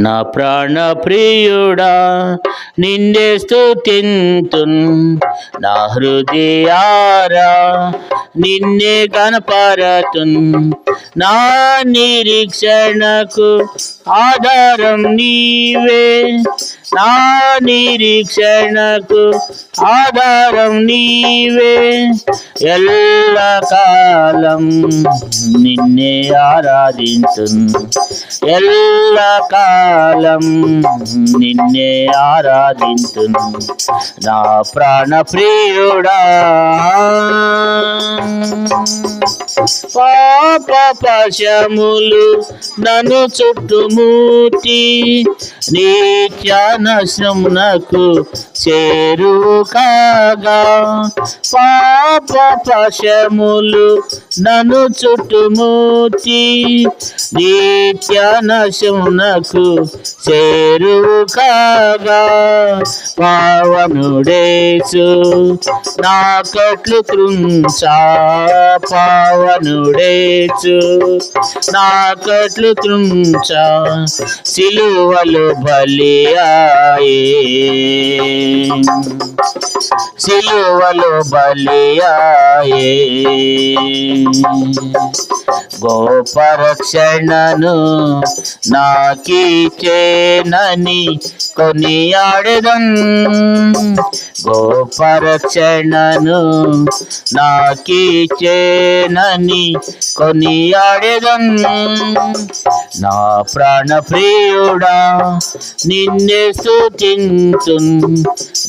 నా ప్రాణ ప్రియుడా నిన్నే స్తుతింతున్, నా హృదయారా నిన్నే గణపరతున్. నా నిరీక్షణకు ఆధారం నీవే, నా నిరీక్షణకు ఆధారం నీవే. ఎల్లకాలం నిన్నే ఆరాధింతున్, ఎల్లకాలం నిన్నే ఆరాధింతున్. నా ప్రాణ ప్రియుడా పాప పాశములు నన్ను చుట్టుముట్టి నిత్యానశమునకు చేరు కాగా. పాప పాశములు నన్ను చుట్టుముట్టి నిత్యానశమునకు చేరు కాగా. పావనుడేసు నా కట్లు త్రుంచా, పావనుడేసు నా కట్లు త్రుంచా, సిలువలు బలియాయే, సిలువలు బలియాయే. గొప్ప రక్షణను నాకిచ్చేనని కొనియాడెదన్, గొప్ప రక్షణను నాకిచ్చేనని కొనియాడెదన్. నా ప్రాణ ప్రియుడా నిన్నే స్తుతింతున్,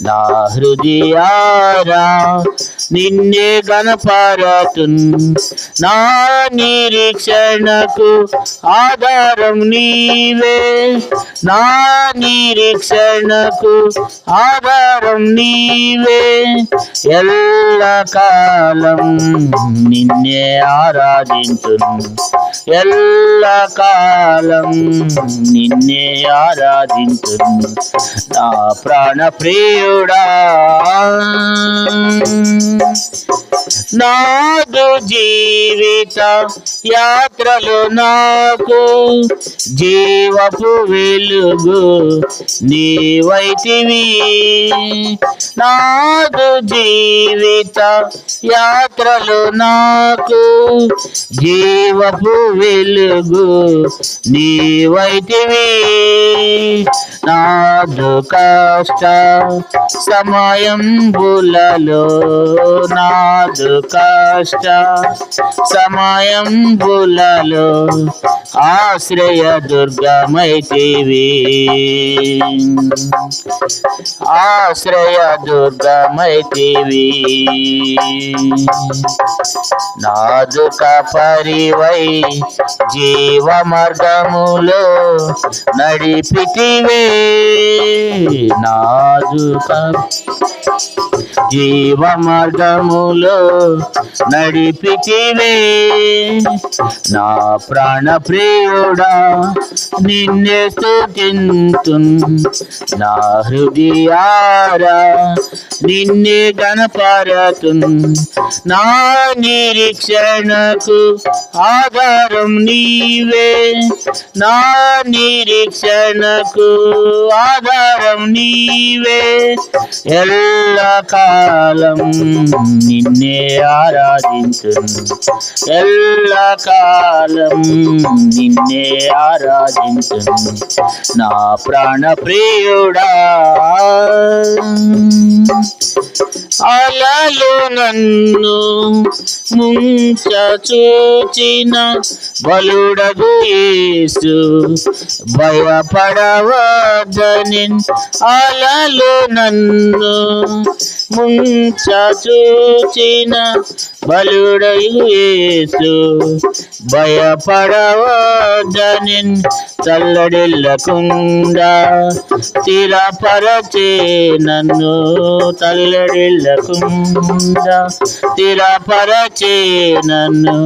నా హృదయారా నిన్నే గణపరతున్. నా నిరీక్షణకు ఆధారం నీవే, నా నిరీక్షణకు ఆధారం నీవే. ఎల్లకాలం నిన్నే ఆరాధింతున్, ఎల్లకాలం నిన్నే ఆరాధింతున్. నా ప్రాణ ప్రియుడా నాదు జీవిత యాత్రలు నాకు జీవపు వెలుగు నీవైతివి. నాదు జీవిత యాత్రలు నాకు జీవపు వెలుగు నీవైతివి. నాదు కష్ట సమయంబులలో, నాదు కష్ట సమయంబులలో ఆశ్రయ దుర్గమైతివి, ఆశ్రయ దుర్గమైతివి. నాదు కాపరివై జీవ మార్గములో నడిపితివే, నాదు జీవ మార్గములో నడిపితివే. నా ప్రాణ ప్రియుడా నిన్నే స్తుతింతున్, నా హృదయారా నిన్నే గణపరతున్. నా నిరీక్షణకు ఆధారం నీవే, నా నిరీక్షణకు ఆధారం నీవే. ఎల్లకాలం నిన్నే ఆరాధింతున్, ఎల్లకాలం నిన్నే ఆరాధింతున్. నా ప్రాణ ప్రియుడా అలలు నన్ను ముంచ చూచిన బలుడగు యేసు భయపడవద్దని. అలలు నన్ను ముంచ చూచిన బలుడగు యేసు భయపడవద్దని. తల్లడిల్లకుండా స్థిరపరచే నన్ను, తల్లడిల్లకుండా స్థిరపరచే నన్ను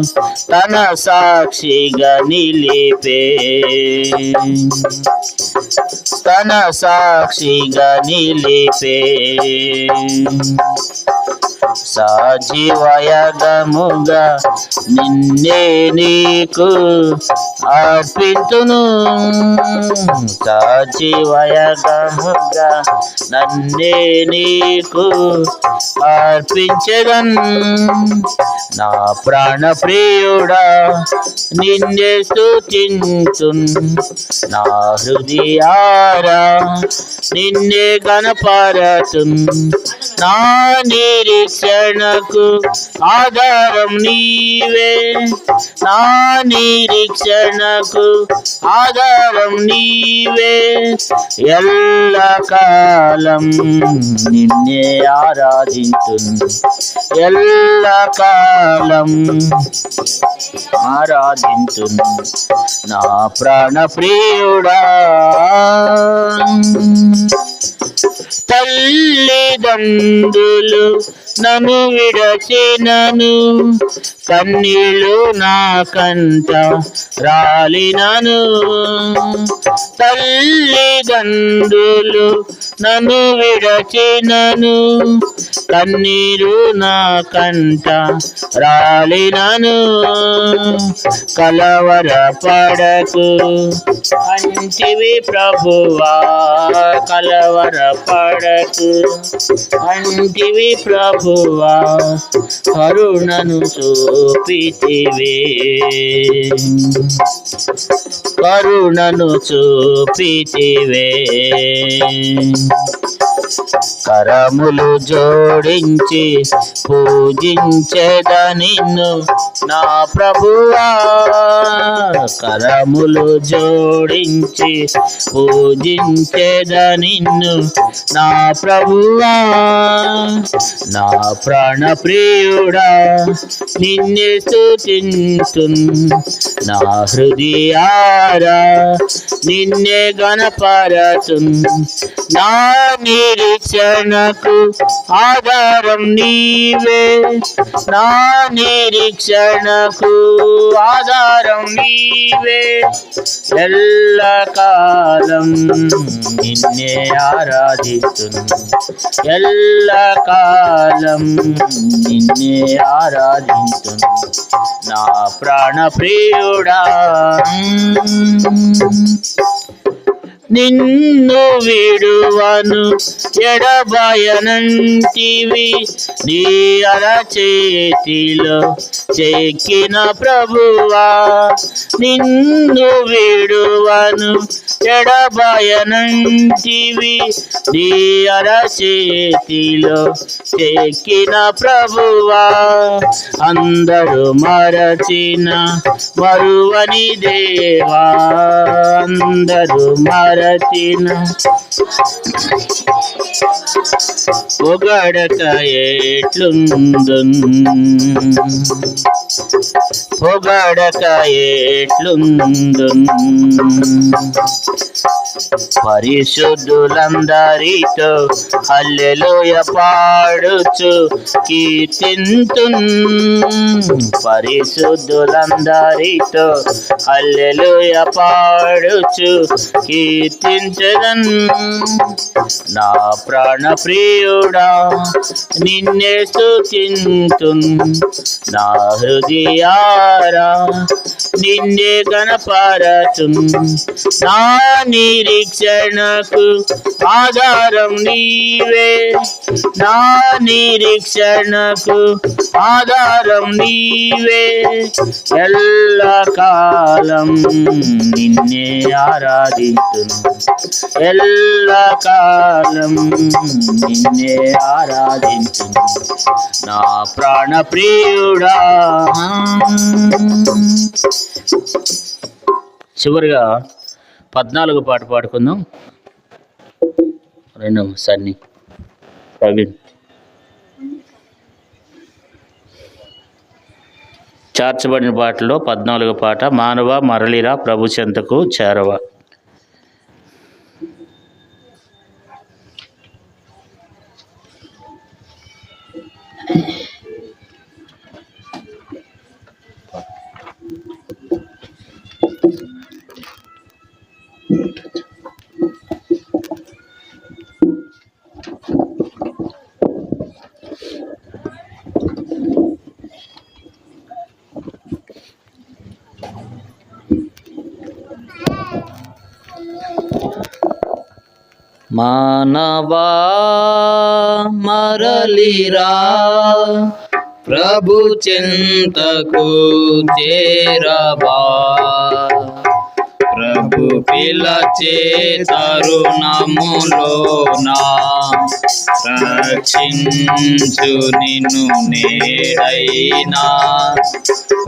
తన సాక్షిగా నిలిపే, తన సాక్షిగా నిలిపే. సజీవయాగముగా నిన్నే నీకు అర్పింతును. సజీవయాగముగా నన్నే నీకు అర్పించెదన్. నా ప్రాణ ప్రియుడా నిన్నే స్తుతింతున్. నా హృదయారా నిన్నే గణపరతున్. నా నిరీక్షణకు ఆధారం నీవే. నా నిరీక్షణకు ఆధారం నీవే. ఎల్లకాలం నిన్నే ఆరాధింతున్. ఎల్లకాలం ఆరాధింతున్. నా ప్రాణ ప్రియుడా తల్లిదండ్రులు నన్ను విడచినను, కన్నీళ్ళు నా కంట రాలినను. తల్లిదండ్రులు నన్ను విడచినను, కన్నీరు నా కంట రాలినను. కలవరపడకు అంటివి ప్రభువా, కలవరపడకు అంటివి ప్రభువా, కరుణను చూపితివే. కరుణను చూపితివే. కరములు జోడించి పూజించెద నిన్ను నా ప్రభువా. కరములు జోడించి పూజించెద నిన్ను నా ప్రభువా. నా ప్రాణ ప్రియుడా నిన్నే స్తుతింతున్. నా హృదయారా నిన్నే గణపరతున్. నా నిరీక్షణకు ఆధారం నీవే. నా నిరీక్షణకు ఆధారం నీవే. ఎల్లకాలం నిన్నే ఆరాధిస్తున్. ఎల్లకాలం నిన్నే ఆరాధిస్తున్. నా ప్రాణ ప్రియుడా నిన్ను విడువను ఎడబాయనంటివి. నీ అరచేతిలో చెక్కిన ప్రభువా. నిన్ను విడువను ఎడబాయనంటివి. నీ అరచేతిలో చెక్కిన ప్రభువా. అందరూ మరచిన మరువని దేవా. అందరూ మరచిన పొగడక ఎట్లుందున్. పొగడక ఎట్లుందున్. పరిశుద్ధులందరితో హల్లెలూయా పాడుచు కీర్తింతున్. పరిశుద్ధులందరితో హల్లెలూయా పాడుచు కీర్తించెదన్. నా ప్రాణ ప్రియుడా నిన్నే స్తుతింతున్. నా హృదయారా నిన్నే గణపరతున్. నా నిరీక్షణకు ఆధారం నీవే. నా నిరీక్షణకు ఆధారం నీవే. ఎల్లకాలం నిన్నే ఆరాధింతున్. ఎల్లకాలం నిన్నే ఆరాధింతున్. నా ప్రాణ ప్రియుడా. చివరిగా 14 పాట పాడుకుందాం. రెండు సన్ని ప్రవీణ్. చేర్చబడిన పాటలో 14 పాట మానవ మరలిరా ప్రభు చెంతకు చేరవ. మానవా మరలిరా, ప్రభు చెంతకు చేరవా. ప్రభు పిలచే తరుణములోనా రక్షించు నిన్ను నేడైనా.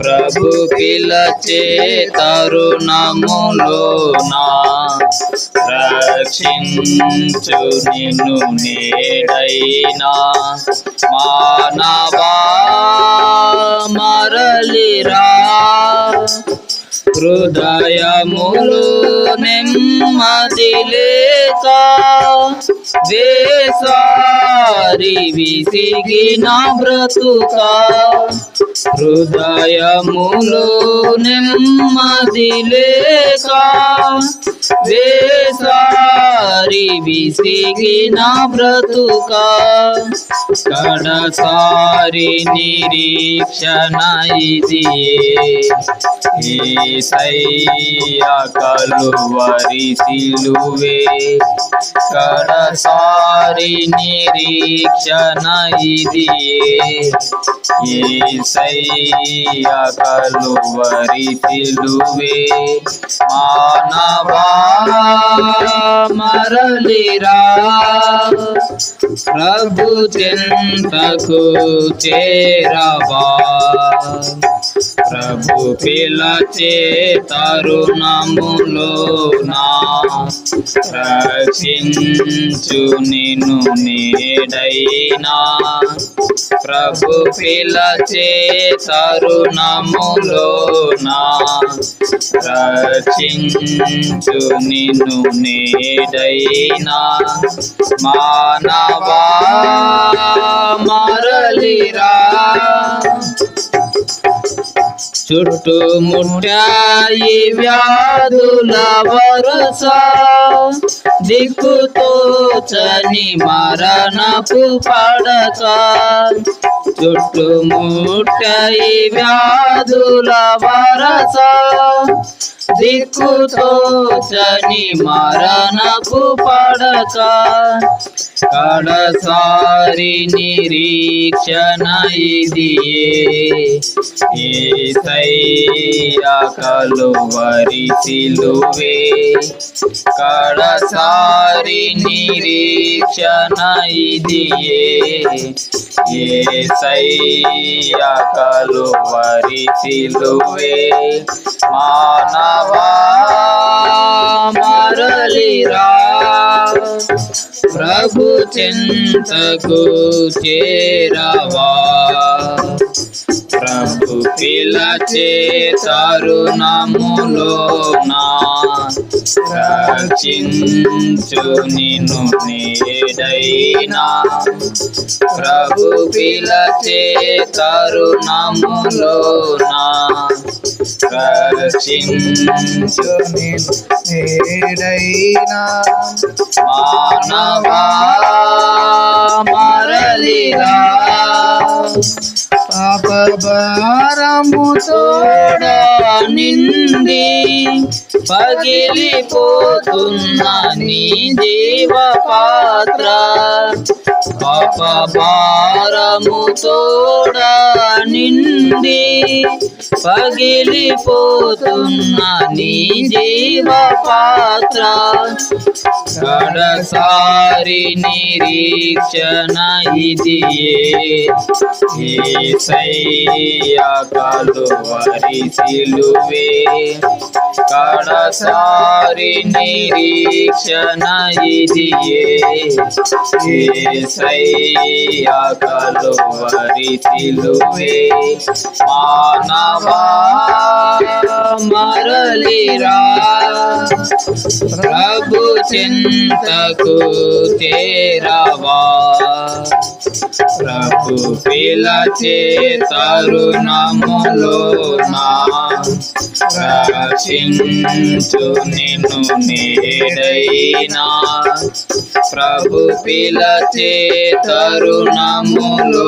ప్రభు పిలచే తరుణములోనా రక్షించు నిన్ను నేడైనా. మానవా మరలిరా, హృదయములో నెమ్మది లేక వేసారి విసిగిన బ్రతుక. హృదయములో నెమ్మది లేక వేసారి విసిగిన బ్రతుక. కడసారి నిరీక్షణ ఇదియే, యేసయ్య కలువరి సిలువే. కడసారి నిరీక్షణ ఇదియే, యేసయ్య కలువరి సిలువే. మానవా మరలిరా, ప్రభు చెంతకు చేరవా. ప్రభు పిలచే తరుణములోనా రక్షించు నిన్ను నేడైనా. ప్రభు పిలచే తరుణములోనా రక్షించు నిన్ను నేడైనా. మానవా మరలిరా, చుట్టుముట్టాయి వ్యాధుల వరస, దిక్కుతోచని మరణపు పడక. చుట్టుముట్టాయి వ్యాధుల వరస, దిక్కుతోచని మరణపు పడక. కడసారి నిరీక్షణ ఇదియే, యేసయ్య కలువరి సిలువే. కడసారి నిరీక్షణ ఇదియే, యేసయ్య కలువరి సిలువే. మానవా మరలిరా, ప్రభు చెంతకు చేరవా. ప్రభు పిలచే తరుణములోనా రక్షించు నిన్ను నేడైనా. ప్రభు పిలచే తరుణములోనా రక్షించు నిన్ను నేడైనా. మానవా మరలిరా, పాప భారము తోడ నిండి పగిలిపోతున్న నీ జీవ పాత్ర. పాప భారము తోడ నిండి పగిలిపోతున్న నీ జీవ పాత్ర. కడసారి నిరీక్షణ ఇదియే, యేసయ్య కలువరి సిలువే. కడసారి నిరీక్షణ ఇదియే, యేసయ్య కలువరి సిలువే. మానవా మరలిరా, ప్రభు చింతకు చేరవా. ప్రభు పిలచే తరుణములోనా రక్షించు నిన్ను నేడైనా. ప్రభు పిలచే తరుణములోనా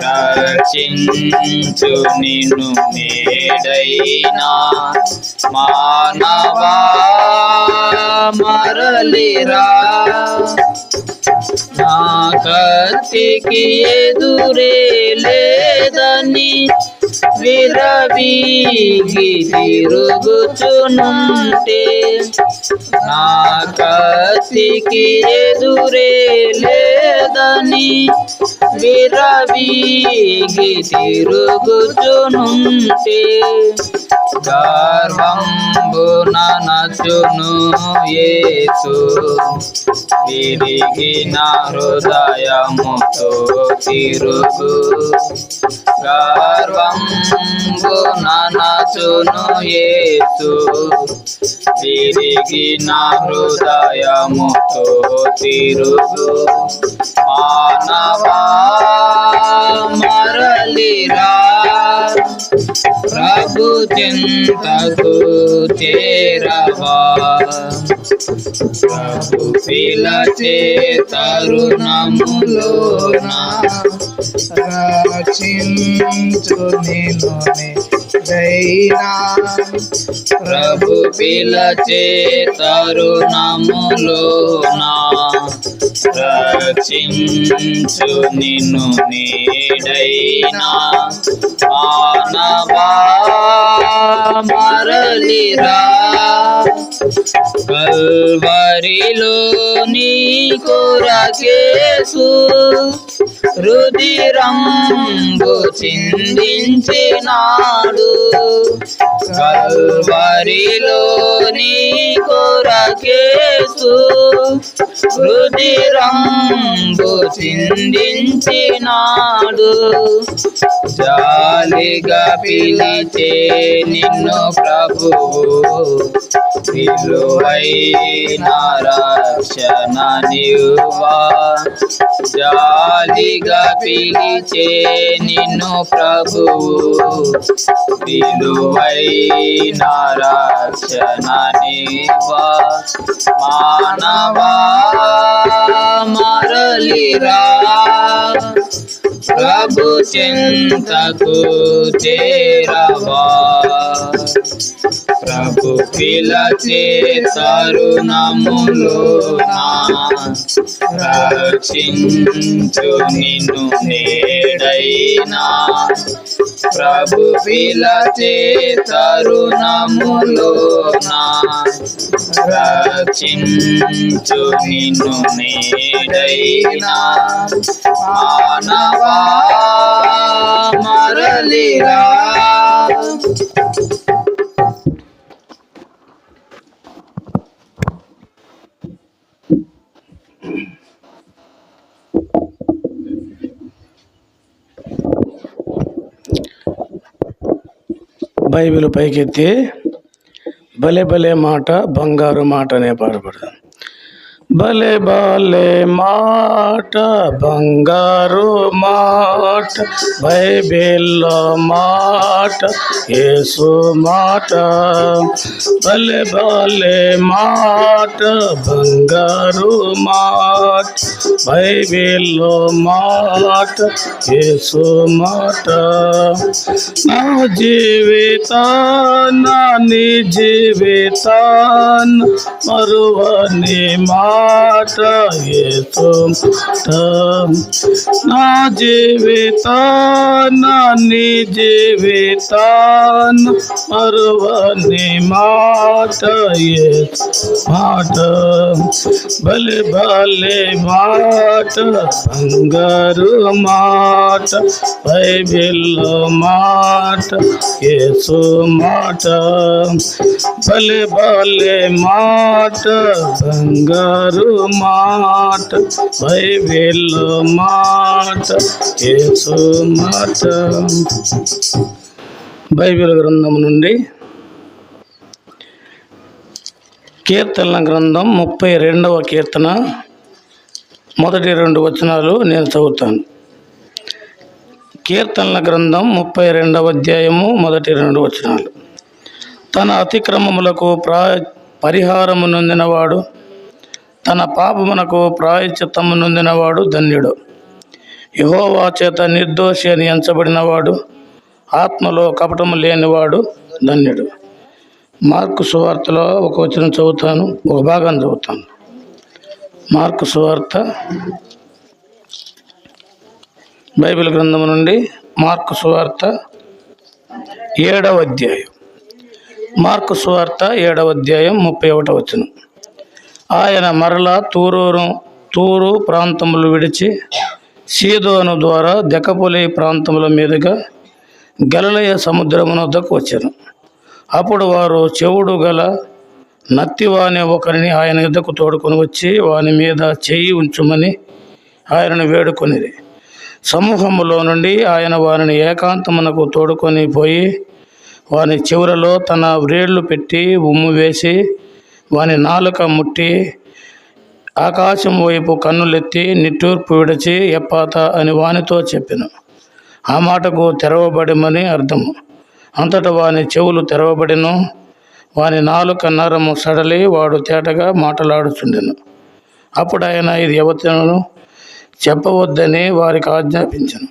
రక్షించు నిన్ను నేడైనా. మానవా మారలిరా నా కత్తికి ఎదురే లేదని విరవీగి తిరుగుచునుంటే నా కత్తికి ఎదురే లేదని విరవీగి తిరుగుచునుంటే గర్వంబున నచ్చును యేసు విరిగిన హృదయముతో తిరుగు గర్వంబున నచ్చును యేసు విరిగిన హృదయముతో తిరుగు మానవా మరలిరా ప్రభు చింతకు చేరవా ప్రభు పిలచే తరుణములోన రక్షించు నిన్ను దైనా ప్రభు పిలచే తరుణములోన రక్షించు నిన్ను నీడైనా మానవా మరలిరా కల్వరిలో నీ కొరకేసు రుధిరంబు చిందించినాడు కల్వరిలో నీ కొరకేసు రుధిరంబు చిందించినాడు జాలిగా పిలిచే నిన్ను ప్రభువు విలువైన రక్షణ నీవా జాలిగా పిలిచే నిన్ను ప్రభువు విలువైన రక్షణ నీవా మానవా మరలిరా ప్రభు చింతకు చేరవా ప్రభు పిలచే తరుణములోన రక్షించు నిన్ను నేడైనా ప్రభు పిలచే తరుణములోన రక్షించు నిన్ను నేడైనా మానవా మరలిరా బైబిల్ పైకెత్తి భలే భలే మాట బంగారు మాట అనే పాట పాడతాను. భలే భలే మాట బంగారు మాట బైబిల్లో మాట యేసు మాట భలే భలే మాట బంగారు మాట బైబిల్లో మాట యేసు మాట నా జీవితాన నీ జీవితాన మరువని మాట యేసు మాట నా జీవితాన నీ జీవితాన మరువని మాట యేసు మాట భలే భలే మాట బంగారు మాట బైబిల్లో మాట యేసు మాట భలే భలే మాట బంగారు మాట బైబిల్లో మాట యేసు మాట. బైబిల్ గ్రంథం నుండి కీర్తనల గ్రంథం 32వ కీర్తన మొదటి 2 వచనాలు నేను చదువుతాను. కీర్తనల గ్రంథం 32వ అధ్యాయము మొదటి 2 వచనాలు. తన అతిక్రమములకు పరిహారము నొందినవాడు, తన పాపమునకు ప్రాయశ్చిత్తము నొందినవాడు ధన్యుడు. యెహోవా చేత నిర్దోషి అని ఎంచబడినవాడు, ఆత్మలో కపటము లేనివాడు ధన్యుడు. మార్కు సువార్తలో ఒక వచనం చదువుతాను, ఒక భాగం చదువుతాను. మార్కు సువార్త బైబిల్ గ్రంథము నుండి మార్కు సువార్త 7వ అధ్యాయం. మార్కు సువార్త 7వ అధ్యాయం 31వ వచనం. ఆయన మరలా తూరు ప్రాంతములు విడిచి సీదోను ద్వారా దెకపొలి ప్రాంతముల మీదుగా గలిలయ సముద్రమునొద్దకు వచ్చాను. అప్పుడు వారు చెవుడు గల నత్తివాని ఒకరిని ఆయన యుద్ధకు తోడుకొని వచ్చి వాని మీద చెయ్యి ఉంచుమని ఆయనను వేడుకొనిది. సమూహములో నుండి ఆయన వారిని ఏకాంతమునకు తోడుకొని పోయి వాని చివరలో తన వ్రేళ్లు పెట్టి ఉమ్ము వేసి వాని నాలుక ముట్టి ఆకాశం వైపు కన్నులెత్తి నిట్టూర్పు విడిచి ఎప్పాత అని వానితో చెప్పెను. ఆ మాటకు తెరవబడమని అర్థము. అంతటా వాని చెవులు తెరవబడెను, వాని నాలుక నరము సడలి వాడు తేటగా మాట్లాడుచుండెను. అప్పుడు ఆయన ఇది ఎవతను చెప్పవద్దని వారికి ఆజ్ఞాపించను.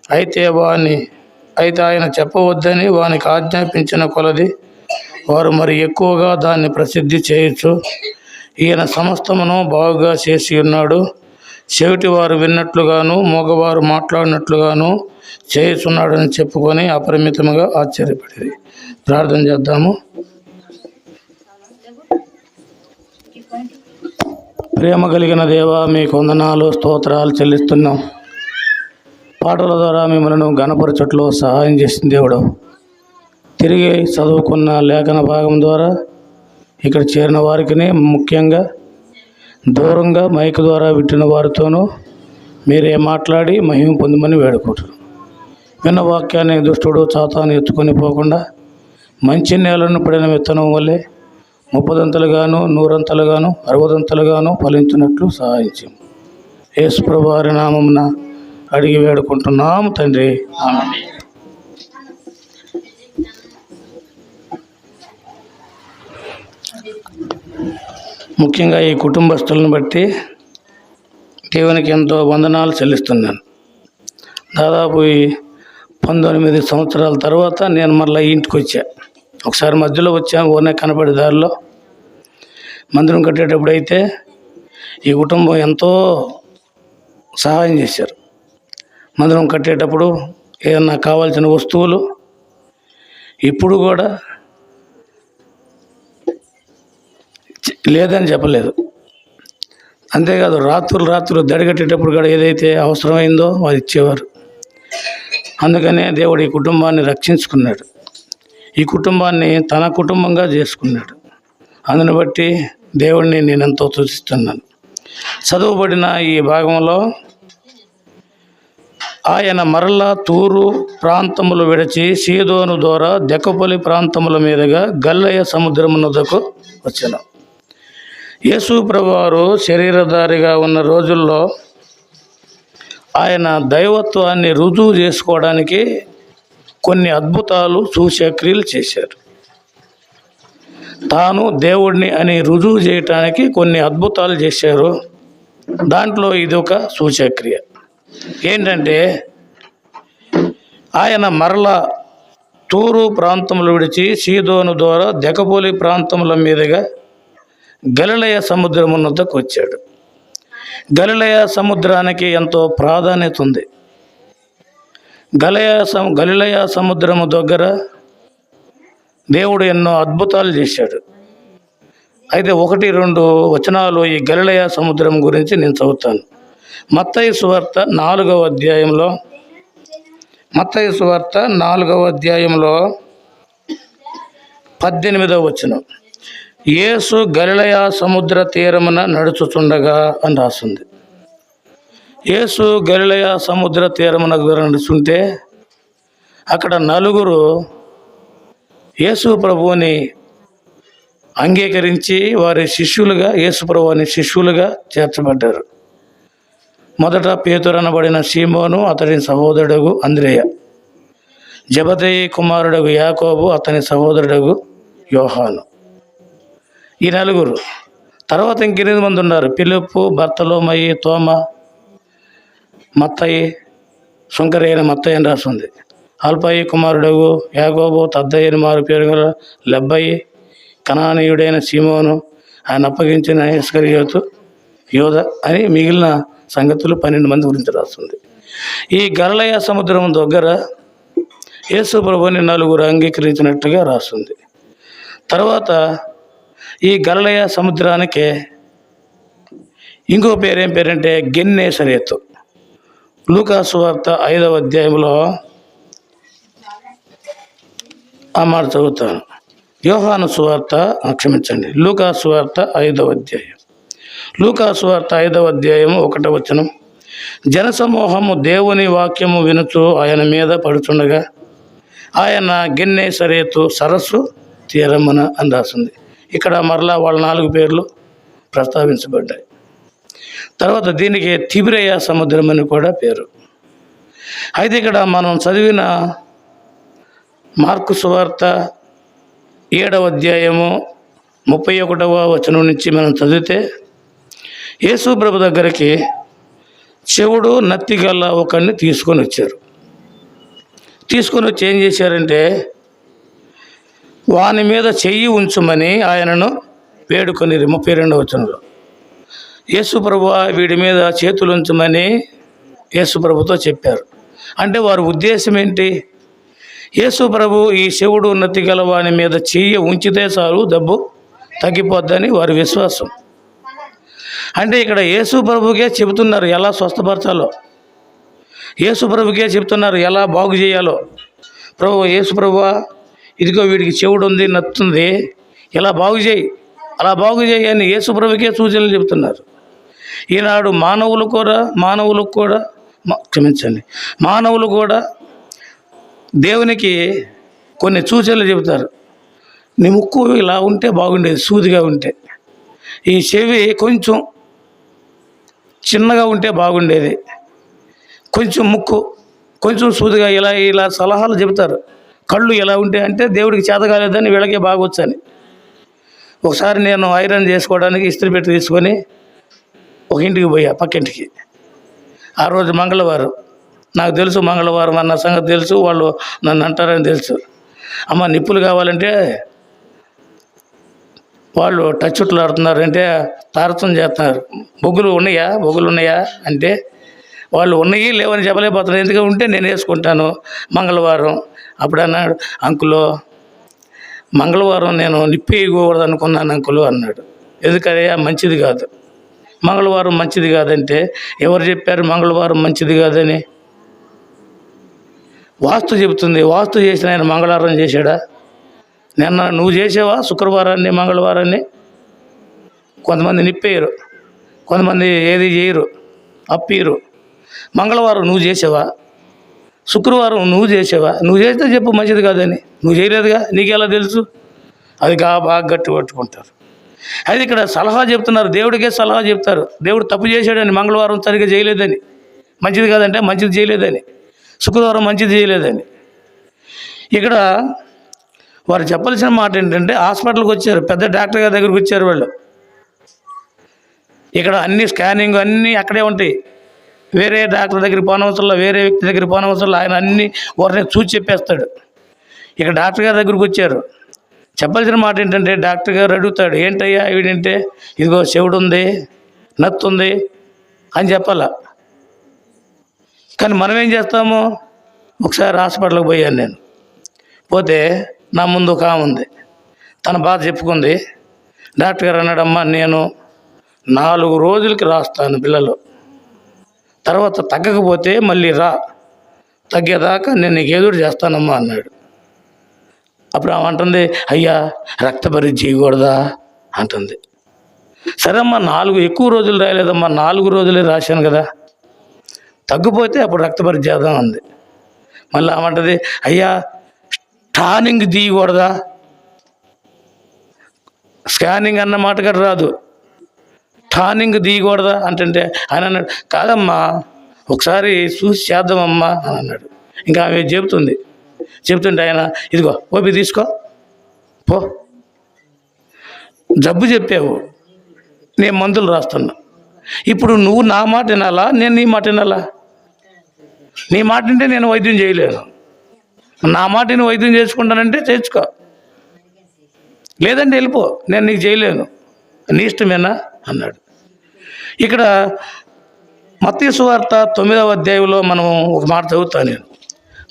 అయితే ఆయన చెప్పవద్దని వానికి ఆజ్ఞాపించిన కొలది వారు మరి ఎక్కువగా దాన్ని ప్రసిద్ధి చేయొచ్చు. ఈయన సమస్తమును బాగుగా చేసి ఉన్నాడు, చెవిటి వారు విన్నట్లుగాను మగవారు మాట్లాడినట్లుగాను చేయుచున్నాడని చెప్పుకొని అపరిమితముగా ఆశ్చర్యపడేది. ప్రార్థన చేద్దాము. ప్రేమ కలిగిన దేవా, మీకు వందనాలు స్తోత్రాలు చెల్లిస్తున్నాం. పాటల ద్వారా మిమ్మల్ని ఘనపరచట్లో సహాయం చేసిన దేవుడు, తిరిగి చదువుకున్న లేఖన భాగం ద్వారా ఇక్కడ చేరిన వారికి, ముఖ్యంగా దూరంగా మైక్ ద్వారా విట్టిన వారితోనూ మీరే మాట్లాడి మహిమ పొందమని వేడుకుంటున్నాం. విన్న వాక్యాన్ని దుష్టుడు చాతాను ఎత్తుకొని పోకుండా మంచి నేలను పడిన విత్తనం వల్లే 30దంతలుగాను 100దంతలుగాను 60దంతలుగాను ఫలించినట్లు సహాయించాం. యేసుప్రభు వారి నామమున అడిగి వేడుకుంటున్నాము తండ్రి, ఆమేన్. ముఖ్యంగా ఈ కుటుంబస్తులను బట్టి దేవునికి ఎంతో వందనాలు చెల్లిస్తున్నాను. దాదాపు 19 సంవత్సరాల తర్వాత నేను మళ్ళీ ఇంటికి వచ్చా. ఒకసారి మధ్యలో వచ్చాను, ఊరినే కనపడే దారిలో. మందిరం కట్టేటప్పుడు అయితే ఈ కుటుంబం ఎంతో సహాయం చేశారు. మందిరం కట్టేటప్పుడు ఏదన్నా కావాల్సిన వస్తువులు ఇప్పుడు కూడా లేదని చెప్పలేదు. అంతేకాదు రాత్రులు దడిగట్టేటప్పుడు కూడా ఏదైతే అవసరమైందో అది ఇచ్చేవారు. అందుకనే దేవుడు ఈ కుటుంబాన్ని రక్షించుకున్నాడు, ఈ కుటుంబాన్ని తన కుటుంబంగా చేసుకున్నాడు. అందుని బట్టి దేవుడిని నేను ఎంతో స్తుతిస్తున్నాను. చదువుబడిన ఈ భాగంలో ఆయన మరలా తూరు ప్రాంతములు విడిచి సీదోను ద్వారా దెకపొలి ప్రాంతముల మీదుగా గలిలయ సముద్రమునొద్దకు వచ్చాను. యేసు ప్రభువారు శరీరధారిగా ఉన్న రోజుల్లో ఆయన దైవత్వాన్ని రుజువు చేసుకోవడానికి కొన్ని అద్భుతాలు సూచక్రియలు చేశారు. తాను దేవుడిని అని రుజువు చేయటానికి కొన్ని అద్భుతాలు చేశారు. దాంట్లో ఇది ఒక సూచక్రియ. ఏంటంటే ఆయన మరలా తూరు ప్రాంతములు విడిచి సీదోను ద్వారా దెకపొలి ప్రాంతముల మీదుగా గలిలయ సముద్రమునొద్దకు వచ్చాడు. గలిలయ సముద్రానికి ఎంతో ప్రాధాన్యత ఉంది. గలిలయ సముద్రము దగ్గర దేవుడు ఎన్నో అద్భుతాలు చేశాడు. అయితే 1-2 వచనాలు ఈ గలిలయ సముద్రం గురించి నేను చదువుతాను. మత్తయి సువార్త 4వ అధ్యాయంలో 18వ వచనం, యేసు గలిలయ సముద్ర తీరమున నడుచుచుండగా అని రాస్తుంది. యేసు గలిలయ సముద్ర తీరమున నడుచుంటే అక్కడ 4 యేసు ప్రభువుని అంగీకరించి వారి శిష్యులుగా, యేసు ప్రభువుని శిష్యులుగా చేర్చబడ్డారు. మొదట పేతురు అనబడిన సీమోను, అతని సహోదరుడు అంద్రేయ, జెబెదయి కుమారుడు యాకోబు, అతని సహోదరుడు యోహాను. ఈ 4. తర్వాత ఇంక 8 మంది ఉన్నారు. ఫిలిప్పు, బర్తలోమయి, తోమ, మత్తయి, సుంకరైన మత్తయి అని రాస్తుంది. అల్ఫయి కుమారుడు యాకోబు, తద్దయ్యని మారు పేరు గల లెబ్బయి, కనానీయుడైన సీమోను, ఆయన అప్పగించిన ఇస్కరియోతు, యోధ అని మిగిలిన సంగతులు 12 మంది గురించి రాస్తుంది. ఈ గలిలయ సముద్రం దగ్గర యేసు ప్రభువుని 4 అంగీకరించినట్టుగా రాస్తుంది. తర్వాత ఈ గలిలయ సముద్రానికి ఇంకో పేరు ఏం పేరంటే గెన్నేసరేతు. లూకా సువార్త 5వ అధ్యాయంలో ఆ మాట చదువుతాను. యోహాను సువార్త లూకా సువార్త 5వ అధ్యాయం. లూకా సువార్త 5వ అధ్యాయం 1వ వచనం. జనసమూహము దేవుని వాక్యము వినుచు ఆయన మీద పడుచుండగా ఆయన గెన్నేసరేతు సరస్సు తీరమున అని రాసింది. ఇక్కడ మరలా వాళ్ళ 4 పేర్లు ప్రస్తావించబడ్డాయి. తర్వాత దీనికి తిబిరయ సముద్రం అని కూడా పేరు. అయితే ఇక్కడ మనం చదివిన మార్కు సువార్త 7వ అధ్యాయము 31వ వచనం నుంచి మనం చదివితే యేసు ప్రభు దగ్గరికి చెవుడు నత్తిగల్ల ఒకరిని తీసుకొని వచ్చారు. తీసుకొని వచ్చి ఏం చేశారంటే వాని మీద చెయ్యి ఉంచుమని ఆయనను వేడుకొని 32వ వచనంలో యేసు ప్రభు వీడి మీద చేతులు ఉంచమని యేసు ప్రభుతో చెప్పారు. అంటే వారి ఉద్దేశం ఏంటి? యేసు ప్రభు ఈ శివుడు ఉన్నతి గల వాని మీద చెయ్యి ఉంచితే చాలు దెబ్బ తగ్గిపోద్దని వారి విశ్వాసం. అంటే ఇక్కడ యేసు ప్రభుకే చెబుతున్నారు ఎలా స్వస్థపరచాలో, యేసు ప్రభుకే చెబుతున్నారు ఎలా బాగు చేయాలో. యేసు ప్రభువా ఇదిగో వీడికి చెవుడు ఉంది, నత్తుంది, ఇలా బాగు చేయి, అలా బాగు చేయి అని యేసు ప్రభుకే సూచనలు చెబుతున్నారు. ఈనాడు మానవులు కూడా దేవునికి కొన్ని సూచనలు చెబుతారు. నీ ముక్కు ఇలా ఉంటే బాగుండేది, సూదిగా ఉంటే, ఈ చెవి కొంచెం చిన్నగా ఉంటే బాగుండేది, కొంచెం ముక్కు కొంచెం సూదిగా ఇలా సలహాలు చెబుతారు. కళ్ళు ఎలా ఉంటే అంటే దేవుడికి చేత కాలేదని వీళ్ళకే బాగొచ్చని. ఒకసారి నేను ఐరన్ చేసుకోవడానికి ఇస్త్రీ పెట్టి తీసుకొని ఒక ఇంటికి పోయా, పక్కింటికి. ఆ రోజు మంగళవారం. నాకు తెలుసు మంగళవారం అన్న సంగతి తెలుసు, వాళ్ళు నన్ను అంటారని తెలుసు. అమ్మ నిప్పులు కావాలంటే వాళ్ళు టచ్చుట్లు ఆడుతున్నారంటే తారతం చేస్తున్నారు. బొగ్గులు ఉన్నాయా అంటే వాళ్ళు ఉన్నాయి లేవని చెప్పలేకపోతున్నారు. ఎందుకంటే ఉంటే నేను వేసుకుంటాను మంగళవారం. అప్పుడు అన్నాడు, అంకులు మంగళవారం నేను నిప్పి వేయకూడదు అనుకున్నాను అంకులు అన్నాడు. ఎందుకయ్యా? మంచిది కాదు, మంగళవారం మంచిది కాదంటే. ఎవరు చెప్పారు మంగళవారం మంచిది కాదని? వాస్తు చెబుతుంది. వాస్తు చేసిన ఆయన మంగళవారం చేశాడా? నిన్న నువ్వు చేసావా శుక్రవారాన్ని మంగళవారాన్ని? కొంతమంది నిప్పేయరు, కొంతమంది ఏది చేయరు, అప్పీరు. మంగళవారం నువ్వు చేసావా? శుక్రవారం నువ్వు చేసావా? నువ్వు చేస్తే చెప్పు మంచిది కాదని. నువ్వు చేయలేదుగా, నీకెలా తెలుసు? అది బాగా గట్టి పట్టుకుంటారు. అయితే ఇక్కడ సలహా చెప్తున్నారు, దేవుడికే సలహా చెప్తారు. దేవుడు తప్పు చేశాడని, మంగళవారం సరిగ్గా చేయలేదని, మంచిది కాదంటే మంచిది చేయలేదని, శుక్రవారం మంచిది చేయలేదని. ఇక్కడ వారు చెప్పాల్సిన మాట ఏంటంటే హాస్పిటల్కి వచ్చారు, పెద్ద డాక్టర్ గారి దగ్గరికి వచ్చారు వాళ్ళు. ఇక్కడ అన్ని స్కానింగ్ అన్నీ అక్కడే ఉంటాయి. వేరే డాక్టర్ దగ్గరికి పోనవసరంలో, వేరే వ్యక్తి దగ్గరికి పోనవసరంలో, ఆయన అన్నీ వారిని చూసి చెప్పేస్తాడు. ఇక్కడ డాక్టర్ గారి దగ్గరికి వచ్చారు. చెప్పాల్సిన మాట ఏంటంటే డాక్టర్ గారు అడుగుతాడు, ఏంటయ్యా వీడంటే, ఇదిగో చెవుడు ఉంది, నత్తుంది అని చెప్పాల. కానీ మనం ఏం చేస్తాము? ఒకసారి హాస్పిటల్కి పోయాను నేను. పోతే నా ముందు ఒక ఆమె ఉంది, తన బాధ చెప్పుకుంది. డాక్టర్ గారు అన్నాడమ్మా, నేను 4 రోజులకి రాస్తాను పిల్లలు, తర్వాత తగ్గకపోతే మళ్ళీ తగ్గేదాకా నేను నీకు ఎదురు చేస్తానమ్మా అన్నాడు. అప్పుడు ఆమె అంటుంది, అయ్యా రక్త పరీక్ష చేయకూడదా అంటుంది. సరే అమ్మా, 4 ఎక్కువ రోజులు రాయలేదమ్మా, 4 రోజులే రాశాను కదా, తగ్గిపోతే అప్పుడు రక్త పరీక్ష చేద్దాం అంది. మళ్ళీ ఆమె అంటుంది, అయ్యా స్కానింగ్ తీయకూడదా? స్కానింగ్ అన్న మాట కూడా రాదు, టానింగ్ తీయకూడదా అంటే ఆయన అన్నాడు, కాదమ్మా ఒకసారి చూసి చేద్దామమ్మా అని అన్నాడు. ఇంకా ఆమె చెబుతుంటే ఆయన, ఇదిగో ఓపి తీసుకో పో, జబ్బు చెప్పావు, నేను మందులు రాస్తున్నా, ఇప్పుడు నువ్వు నా మాట వినాలా, నేను నీ మాట వినాలా? నీ మాట వింటే నేను వైద్యం చేయలేను, నా మాట నేను వైద్యం చేసుకుంటానంటే చేర్చుకో, లేదంటే వెళ్ళిపో, నేను నీకు చేయలేను, నీ ఇష్టమేనా అన్నాడు. ఇక్కడ మత్తయి సువార్త 9వ అధ్యాయంలో మనం ఒక మాట చదువుతాను నేను.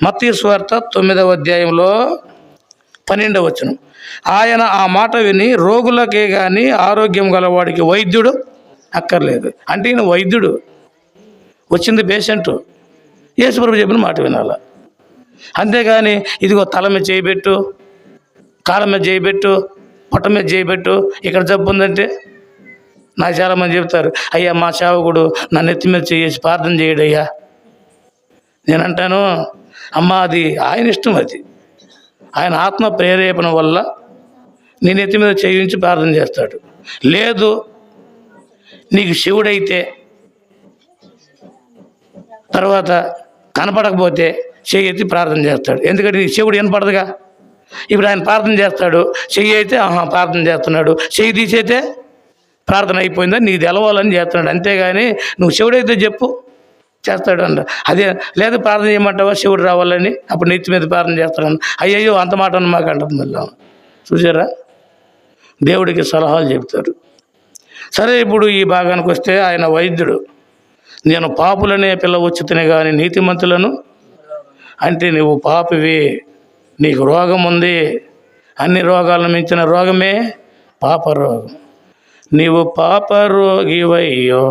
మత్తయి సువార్త 9వ అధ్యాయంలో 12వ వచనం. ఆయన ఆ మాట విని, రోగులకే కానీ ఆరోగ్యం గలవాడికి వైద్యుడు అక్కర్లేదు. అంటే ఈయన వైద్యుడు, వచ్చింది పేషెంట్. యేసుప్రభు చెప్పిన మాట వినాల. అంతేగాని ఇదిగో తల మీద చేయబెట్టు, కాళ్ళ మీద చేయబెట్టు, పొట్ట మీద చేయబెట్టు, ఇక్కడ జబ్బు ఉందంటే నాకు చాలామంది చెప్తారు, అయ్యా మా సేవకుడు నన్ను ఎత్తి మీద చేసి ప్రార్థన చేయడయ్యా. నేనంటాను, అమ్మ అది ఆయన ఇష్టం, అది ఆయన ఆత్మ ప్రేరేపణ వల్ల నేను ఎత్తి మీద చేయించి ప్రార్థన చేస్తాడు. లేదు నీకు శివుడైతే తర్వాత కనపడకపోతే చెయ్యి ఎత్తి ప్రార్థన చేస్తాడు. ఎందుకంటే నీకు శివుడు వినపడదుగా. ఇప్పుడు ఆయన ప్రార్థన చేస్తాడు, చెయ్యి అయితే ప్రార్థన చేస్తున్నాడు, చెయ్యి తీసైతే ప్రార్థన అయిపోయిందని నీకు తెలవాలని చేస్తున్నాడు. అంతేగాని నువ్వు శివుడైతే చెప్పు చేస్తాడు అంట. అదే లేదు ప్రార్థన చేయమంటావా శివుడు రావాలని, అప్పుడు నెత్తి మీద ప్రార్థన చేస్తాడు. అయ్యయ్యో అంత మాట అన్న మాకు అంటుంది. మళ్ళీ చూసారా, దేవుడికి సలహాలు చెప్తారు. సరే, ఇప్పుడు ఈ భాగానికి వస్తే ఆయన వైద్యుడు. నేను పాపులనే పిలవచ్చుతనే కానీ నీతిమంతులను, అంటే నువ్వు పాపివి, నీకు రోగం ఉంది, అన్ని రోగాలను మించిన రోగమే పాప రోగం. నీవు పాప రోగివయ్యో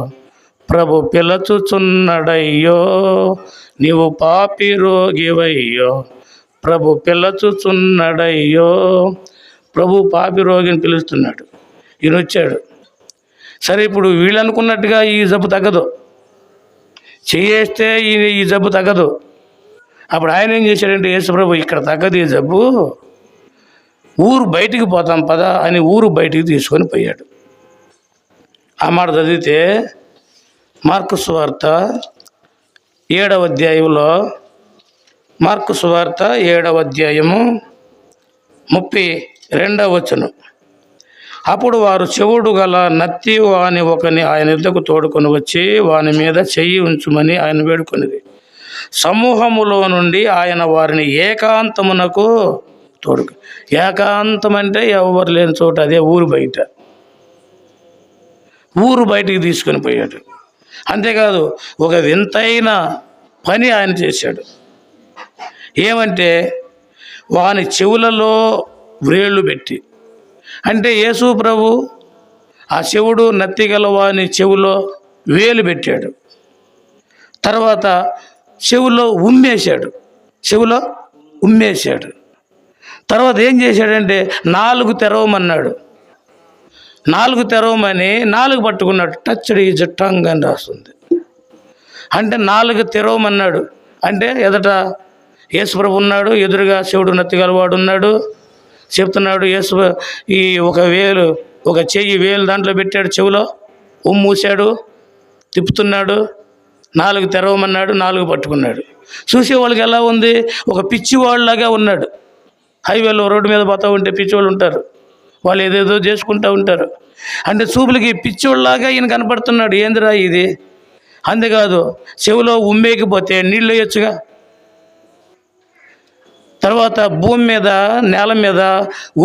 ప్రభు పిలచుచున్నడయ్యో, నీవు పాపి రోగివయ్యో ప్రభు పిలచుచున్నడయ్యో. ప్రభు పాపి రోగిని పిలుస్తున్నాడు. ఈయన వచ్చాడు. సరే, ఇప్పుడు వీళ్ళు అనుకున్నట్టుగా ఈ జబ్బు తగ్గదు, చేయేస్తే ఈ జబ్బు తగ్గదు. అప్పుడు ఆయన ఏం చేశాడంటే, యేసుప్రభు ఇక్కడ తగ్గదు ఈ జబ్బు, ఊరు బయటికి పోతాం పదా అని ఊరు బయటికి తీసుకొని పోయాడు. ఆ మాట చదివితే మార్కు సువార్త 7వ అధ్యాయంలో, మార్కు సువార్త 7వ అధ్యాయము 32వ వచనం. అప్పుడు వారు చెవుడు గల నత్తి వాని ఒకని ఆయన యుద్ధకు తోడుకొని వచ్చి వాని మీద చెయ్యి ఉంచుమని ఆయన వేడుకొనిది. సమూహములో నుండి ఆయన వారిని ఏకాంతమునకు తోడుకు. ఏకాంతం అంటే ఎవరు లేని చోట, అదే ఊరు బయట, ఊరు బయటికి తీసుకొని పోయాడు. అంతేకాదు ఒక వింతైన పని ఆయన చేశాడు. ఏమంటే వాని చెవులలో వ్రేళ్ళు పెట్టి, అంటే యేసు ప్రభు ఆ శివుడు నత్తిగల వాని చెవులో వేలు పెట్టాడు. తర్వాత చెవులో ఉమ్మేశాడు. తర్వాత ఏం చేశాడంటే 4 తెరవమన్నాడు. 4 తెరవమని 4 పట్టుకున్నాడు. టచ్డ్ ఈజ్ టంగ్ అని రాస్తుంది. అంటే 4 తెరవమన్నాడు. అంటే ఎదట యేసుప్రభు ఉన్నాడు, ఎదురుగా శివుడు నత్తిగలవాడు ఉన్నాడు. చెప్తున్నాడు, ఈ ఒక చెయ్యి వేలు దాంట్లో పెట్టాడు, చెవిలో మూసాడు, తిప్పుతున్నాడు. 4 తెరవమన్నాడు, 4 పట్టుకున్నాడు. చూసేవాళ్ళకి ఎలా ఉంది, ఒక పిచ్చివాళ్ళలాగా ఉన్నాడు. హైవేలో రోడ్డు మీద పోతూ ఉంటే పిచ్చివాళ్ళు ఉంటారు, వాళ్ళు ఏదేదో చేసుకుంటూ ఉంటారు. అంటే చూపులకి పిచ్చివాళ్ళలాగా ఈయన కనపడుతున్నాడు. ఏందిరా ఇది? అంతేకాదు చెవిలో ఉమ్మేకిపోతే నీళ్ళు వేయొచ్చుగా. తర్వాత భూమి మీద, నేల మీద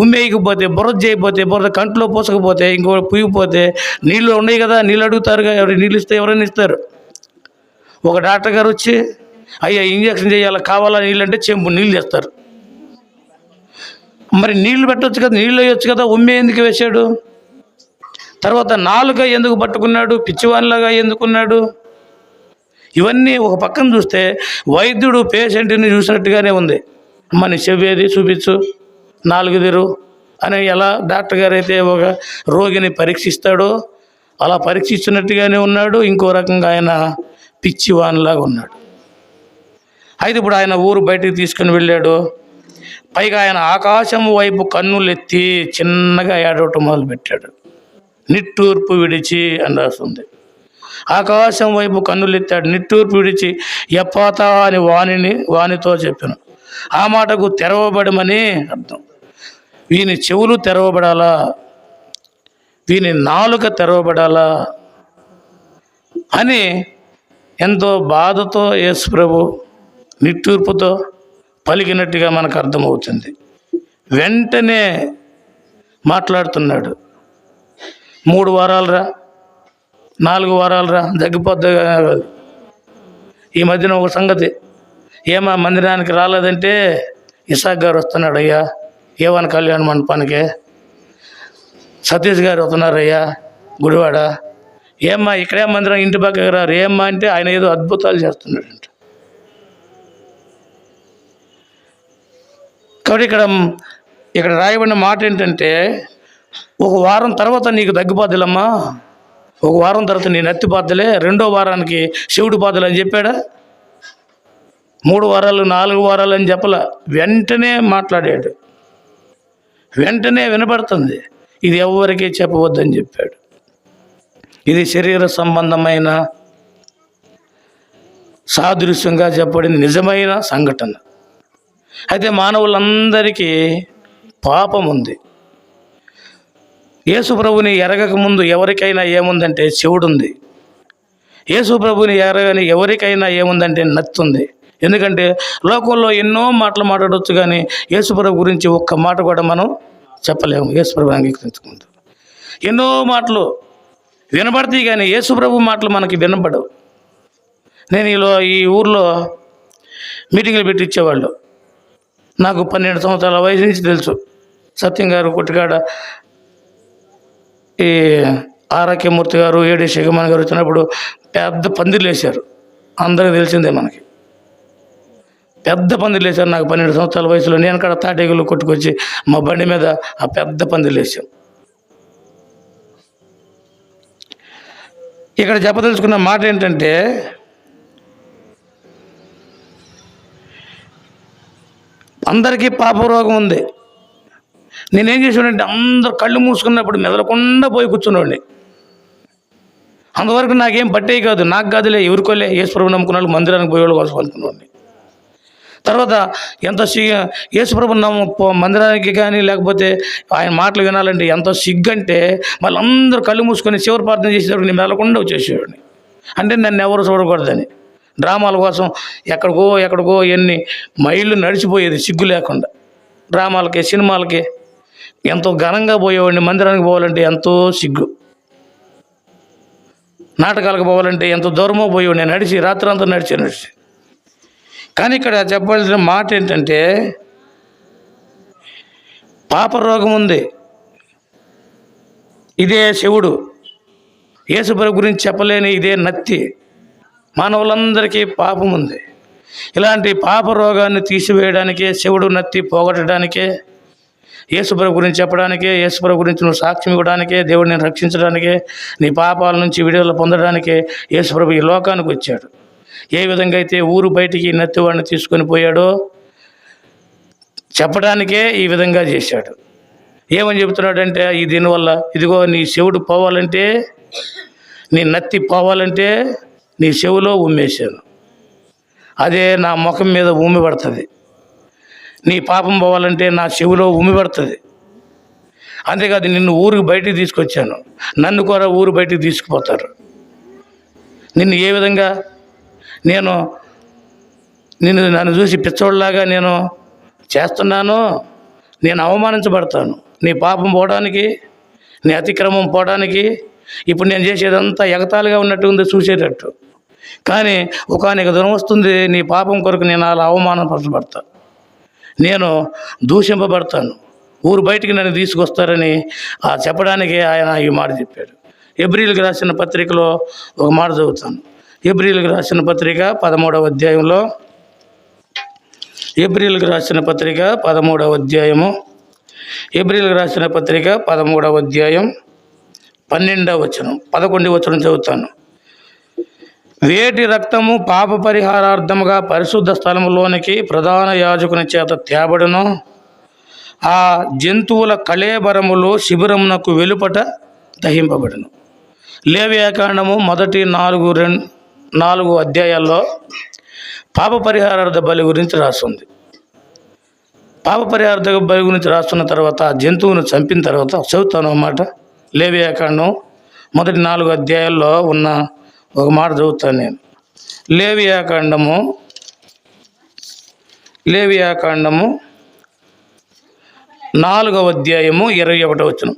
ఉమ్మేయకపోతే, బురద చేయకపోతే, బురద కంట్లో పోసకపోతే, ఇంకో పుయ్యిపోతే నీళ్ళు ఉన్నాయి కదా, నీళ్ళు అడుగుతారుగా. ఎవరు నీళ్ళు ఇస్తే ఎవరైనా ఇస్తారు. ఒక డాక్టర్ గారు వచ్చి, అయ్యా ఇంజక్షన్ చేయాలి, కావాలా నీళ్ళు అంటే చెంబు నీళ్ళు తెస్తారు. మరి నీళ్లు పెట్టవచ్చు కదా, నీళ్ళు వేయొచ్చు కదా, ఉమ్మే ఎందుకు వేశాడు? తర్వాత 4 ఎందుకు పట్టుకున్నాడు? పిచ్చివానిలాగా ఎందుకున్నాడు? ఇవన్నీ ఒక పక్కన చూస్తే వైద్యుడు పేషెంట్ని చూసినట్టుగానే ఉంది. అమ్మ నీ చెవేది చూపించు, 4 తెరు అని ఎలా డాక్టర్ గారు అయితే ఒక రోగిని పరీక్షిస్తాడో అలా పరీక్షిస్తున్నట్టుగానే ఉన్నాడు. ఇంకో రకంగా ఆయన పిచ్చివానిలాగా ఉన్నాడు. అయితే ఇప్పుడు ఆయన ఊరు బయటికి తీసుకుని వెళ్ళాడు. పైగా ఆయన ఆకాశం వైపు కన్నులెత్తి చిన్నగా ఏడవటం మొదలుపెట్టాడు. నిట్టూర్పు విడిచి అని రాస్తుంది. ఆకాశం వైపు కన్నులెత్తాడు, నిట్టూర్పు విడిచి ఎప్పాతా అని వానితో చెప్పాను. ఆ మాటకు తెరవబడమని అర్థం. వీని చెవులు తెరవబడాలా, వీని నాలుక తెరవబడాలా అని ఎంతో బాధతో యేసు ప్రభు నిట్టూర్పుతో పలికినట్టుగా మనకు అర్థమవుతుంది. వెంటనే మాట్లాడుతున్నాడు. 3 వారాలు రా, 4 వారాలు రా తగ్గిపోద్ది. ఈ మధ్యన ఒక సంగతి, ఏమా మందిరానికి రాలేదంటే ఇసాక్ గారు వస్తున్నాడు అయ్యా ఏవన్ కళ్యాణ మండపానికి, సతీష్ గారు వస్తున్నారయ్యా గుడివాడ, ఏమ్మా ఇక్కడే మందిరం ఇంటి పక్కకి రారు ఏమ్మా అంటే ఆయన ఏదో అద్భుతాలు చేస్తున్నాడంట. కాబట్టి ఇక్కడ రాయబడిన మాట ఏంటంటే, ఒక వారం తర్వాత నీకు తగ్గిపోద్దులమ్మా, ఒక వారం తర్వాత నేను ఎత్తిపోద్దులే, 2వ వారానికి శివుడు పోద్దులు అని చెప్పాడా? 3 వారాలు 4 వారాలు అని చెప్పలా, వెంటనే మాట్లాడాడు, వెంటనే వినపడుతుంది. ఇది ఎవరికీ చెప్పవద్దని చెప్పాడు. ఇది శరీర సంబంధమైన సాదృశ్యంగా చెప్పబడిన నిజమైన సంఘటన. అయితే మానవులందరికీ పాపం ఉంది. యేసు ప్రభుని ఎరగక ముందు ఎవరికైనా ఏముందంటే శివుడు ఉంది. యేసు ప్రభుని ఎరగని ఎవరికైనా ఏముందంటే నత్తి ఉంది. ఎందుకంటే లోకంలో ఎన్నో మాటలు మాట్లాడవచ్చు, కానీ యేసు ప్రభు గురించి ఒక్క మాట కూడా మనం చెప్పలేము. యేసు ప్రభు అంగీకరించుకుంటూ ఎన్నో మాటలు వినబడతాయి, కానీ యేసు ప్రభు మాటలు మనకి వినపడవు. నేను ఈ ఊర్లో మీటింగ్లు పెట్టించేవాళ్ళు, నాకు 12 సంవత్సరాల వయసు నుంచి తెలుసు. సత్యం గారు కొట్టికాడ, ఈ ఆరోగ్యమూర్తి గారు, ఏడి శిఖమణి గారు వచ్చినప్పుడు పెద్ద పందిర్లు వేశారు. అందరికీ తెలిసిందే, మనకి పెద్ద పందిర్లు వేశారు. నాకు 12 సంవత్సరాల వయసులో నేను కూడా తాటేగులు కొట్టుకొచ్చి మా బండి మీద ఆ పెద్ద పందిర్లు వేసాం. ఇక్కడ చెప్పదలుచుకున్న మాట ఏంటంటే, అందరికీ పాపరోగం ఉంది. నేనేం చేసానంటే, అందరూ కళ్ళు మూసుకున్నప్పుడు మెదలకుండా పోయి కూర్చున్నాండి. అంతవరకు నాకేం పట్టేవి కాదు, నాకు కాదులే ఎవరికోలే, యేసుప్రభు నమ్ముకున్న వాళ్ళు మందిరానికి పోయేవాళ్ళు కోసం అనుకున్నాండి. తర్వాత ఎంత యేసుప్రభు మందిరానికి కానీ లేకపోతే ఆయన మాటలు వినాలంటే ఎంత సిగ్గంటే, మళ్ళీ అందరూ కళ్ళు మూసుకొని చివరి ప్రార్థన చేసేటప్పుడు నేను మెదలకుండా వచ్చేసేవాడిని. అంటే నన్ను ఎవరు చూడకూడదని, డ్రామాల కోసం ఎక్కడికో ఎన్ని మైళ్ళు నడిచిపోయేది సిగ్గు లేకుండా. డ్రామాలకి, సినిమాలకి ఎంతో ఘనంగా పోయేవాడిని. మందిరానికి పోవాలంటే ఎంతో సిగ్గు, నాటకాలకు పోవాలంటే ఎంతో దూరమో పోయేవాడిని, నడిచి రాత్రంతా నడిచి. కానీ ఇక్కడ చెప్పాల్సిన మాట ఏంటంటే, పాపరోగం ఉంది. ఇదే శివుడు. యేసుప్రభు గురించి చెప్పలేని ఇదే నత్తి. మానవులందరికీ పాపం ఉంది. ఇలాంటి పాప రోగాన్ని తీసివేయడానికే, శివుడు నత్తి పోగొట్టడానికే, యేసుప్రభు గురించి చెప్పడానికే, యేసుప్రభు గురించి నువ్వు సాక్ష్యం ఇవ్వడానికే, దేవుడిని రక్షించడానికే, నీ పాపాల నుంచి విడుదల పొందడానికే యేసుప్రభు ఈ లోకానికి వచ్చాడు. ఏ విధంగా అయితే ఊరు బయటికి నత్తివాడిని తీసుకొని పోయాడో చెప్పడానికే ఈ విధంగా చేశాడు. ఏమని చెబుతున్నాడంటే, ఈ దీనివల్ల ఇదిగో నీ శివుడు పోవాలంటే, నీ నత్తి పోవాలంటే నీ చెవులో ఉమ్మేశాను, అదే నా ముఖం మీద ఉమ్మి పడుతుంది. నీ పాపం పోవాలంటే నా చెవులో ఉమ్మి పడుతుంది. అంతేకాదు, నిన్ను ఊరికి బయటికి తీసుకొచ్చాను, నన్ను కూడా ఊరు బయటికి తీసుకుపోతారు. నిన్ను ఏ విధంగా నన్ను చూసి పిచ్చోళ్ళలాగా నేను చేస్తున్నాను, నేను అవమానించబడతాను. నీ పాపం పోవడానికి, నీ అతిక్రమం పోవడానికి ఇప్పుడు నేను చేసేదంతా ఎగతాళిగా ఉన్నట్టు ఉంది చూసేటట్టు. కానీ ఒకానొక దినం వస్తుంది, నీ పాపం కొరకు నేను అలా అవమానపరచబడతా, నేను దూషింపబడతాను, ఊరు బయటికి నన్ను తీసుకొస్తారని చెప్పడానికి ఆయన ఈ మాట చెప్పాడు. హెబ్రీయులకు రాసిన పత్రికలో ఒక మాట చదువుతాను. హెబ్రీయులకు రాసిన పత్రిక 13వ అధ్యాయంలో, హెబ్రీయులకు రాసిన పత్రిక 13వ అధ్యాయము, హెబ్రీయులకు రాసిన పత్రిక 13వ అధ్యాయం 12వ వచనం, 11వ వచనం చదువుతాను. వేటి రక్తము పాప పరిహారార్థముగా పరిశుద్ధ స్థలములోనికి ప్రధాన యాజకుని చేత తేబడును, ఆ జంతువుల కళేబరములు శిబిరమునకు వెలుపట దహింపబడును. లేవియాకాండము మొదటి 4 అధ్యాయాల్లో పాప పరిహారార్థ బలి గురించి రాస్తుంది. పాప పరిహారార్థ బలి గురించి రాస్తున్న తర్వాత ఆ జంతువును చంపిన తర్వాత చదువుతాను అన్నమాట. లేవియాకాండం మొదటి 4 అధ్యాయాల్లో ఉన్న ఒక మాట చదువుతాను నేను. లేవియాకాండము 4వ అధ్యాయము 21వ వచనం.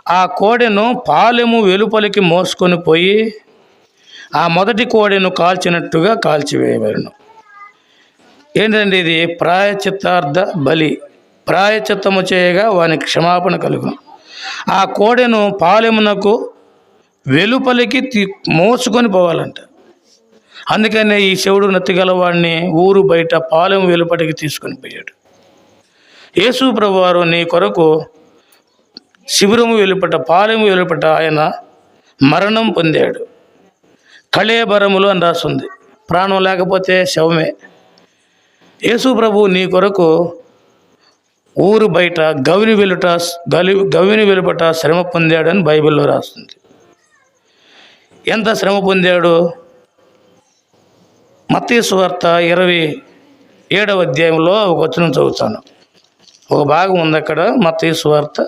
ఆ కోడెను పాలెము వెలుపలికి మోసుకొని పోయి ఆ మొదటి కోడెను కాల్చినట్టుగా కాల్చివేయబడను. ఏంటంటే ఇది ప్రాయచిత్తార్థ బలి. ప్రాయచిత్తము చేయగా వానికి క్షమాపణ కలుగును. ఆ కోడెను పాలెమునకు వెలుపలికి మోసుకొని పోవాలంట. అందుకనే ఈ శివుడు నత్తిగలవాడిని ఊరు బయట పాలెము వెలుపటికి తీసుకొని పోయాడు. యేసు ప్రభువారు నీ కొరకు శిబిరము వెలుపట పాలెము వెలుపట ఆయన మరణం పొందాడు. కళేబరములు అని రాస్తుంది. ప్రాణం లేకపోతే శవమే. యేసు ప్రభు నీ కొరకు ఊరు బయట గవిని వెలుపట శ్రమ పొందాడని బైబిల్లో రాస్తుంది. ఎంత శ్రమ పొందాడు? మత్తయి సువార్త 27వ అధ్యాయంలో ఒక వచనం చదువుతాను. ఒక భాగం ఉంది అక్కడ. మత్తయి సువార్త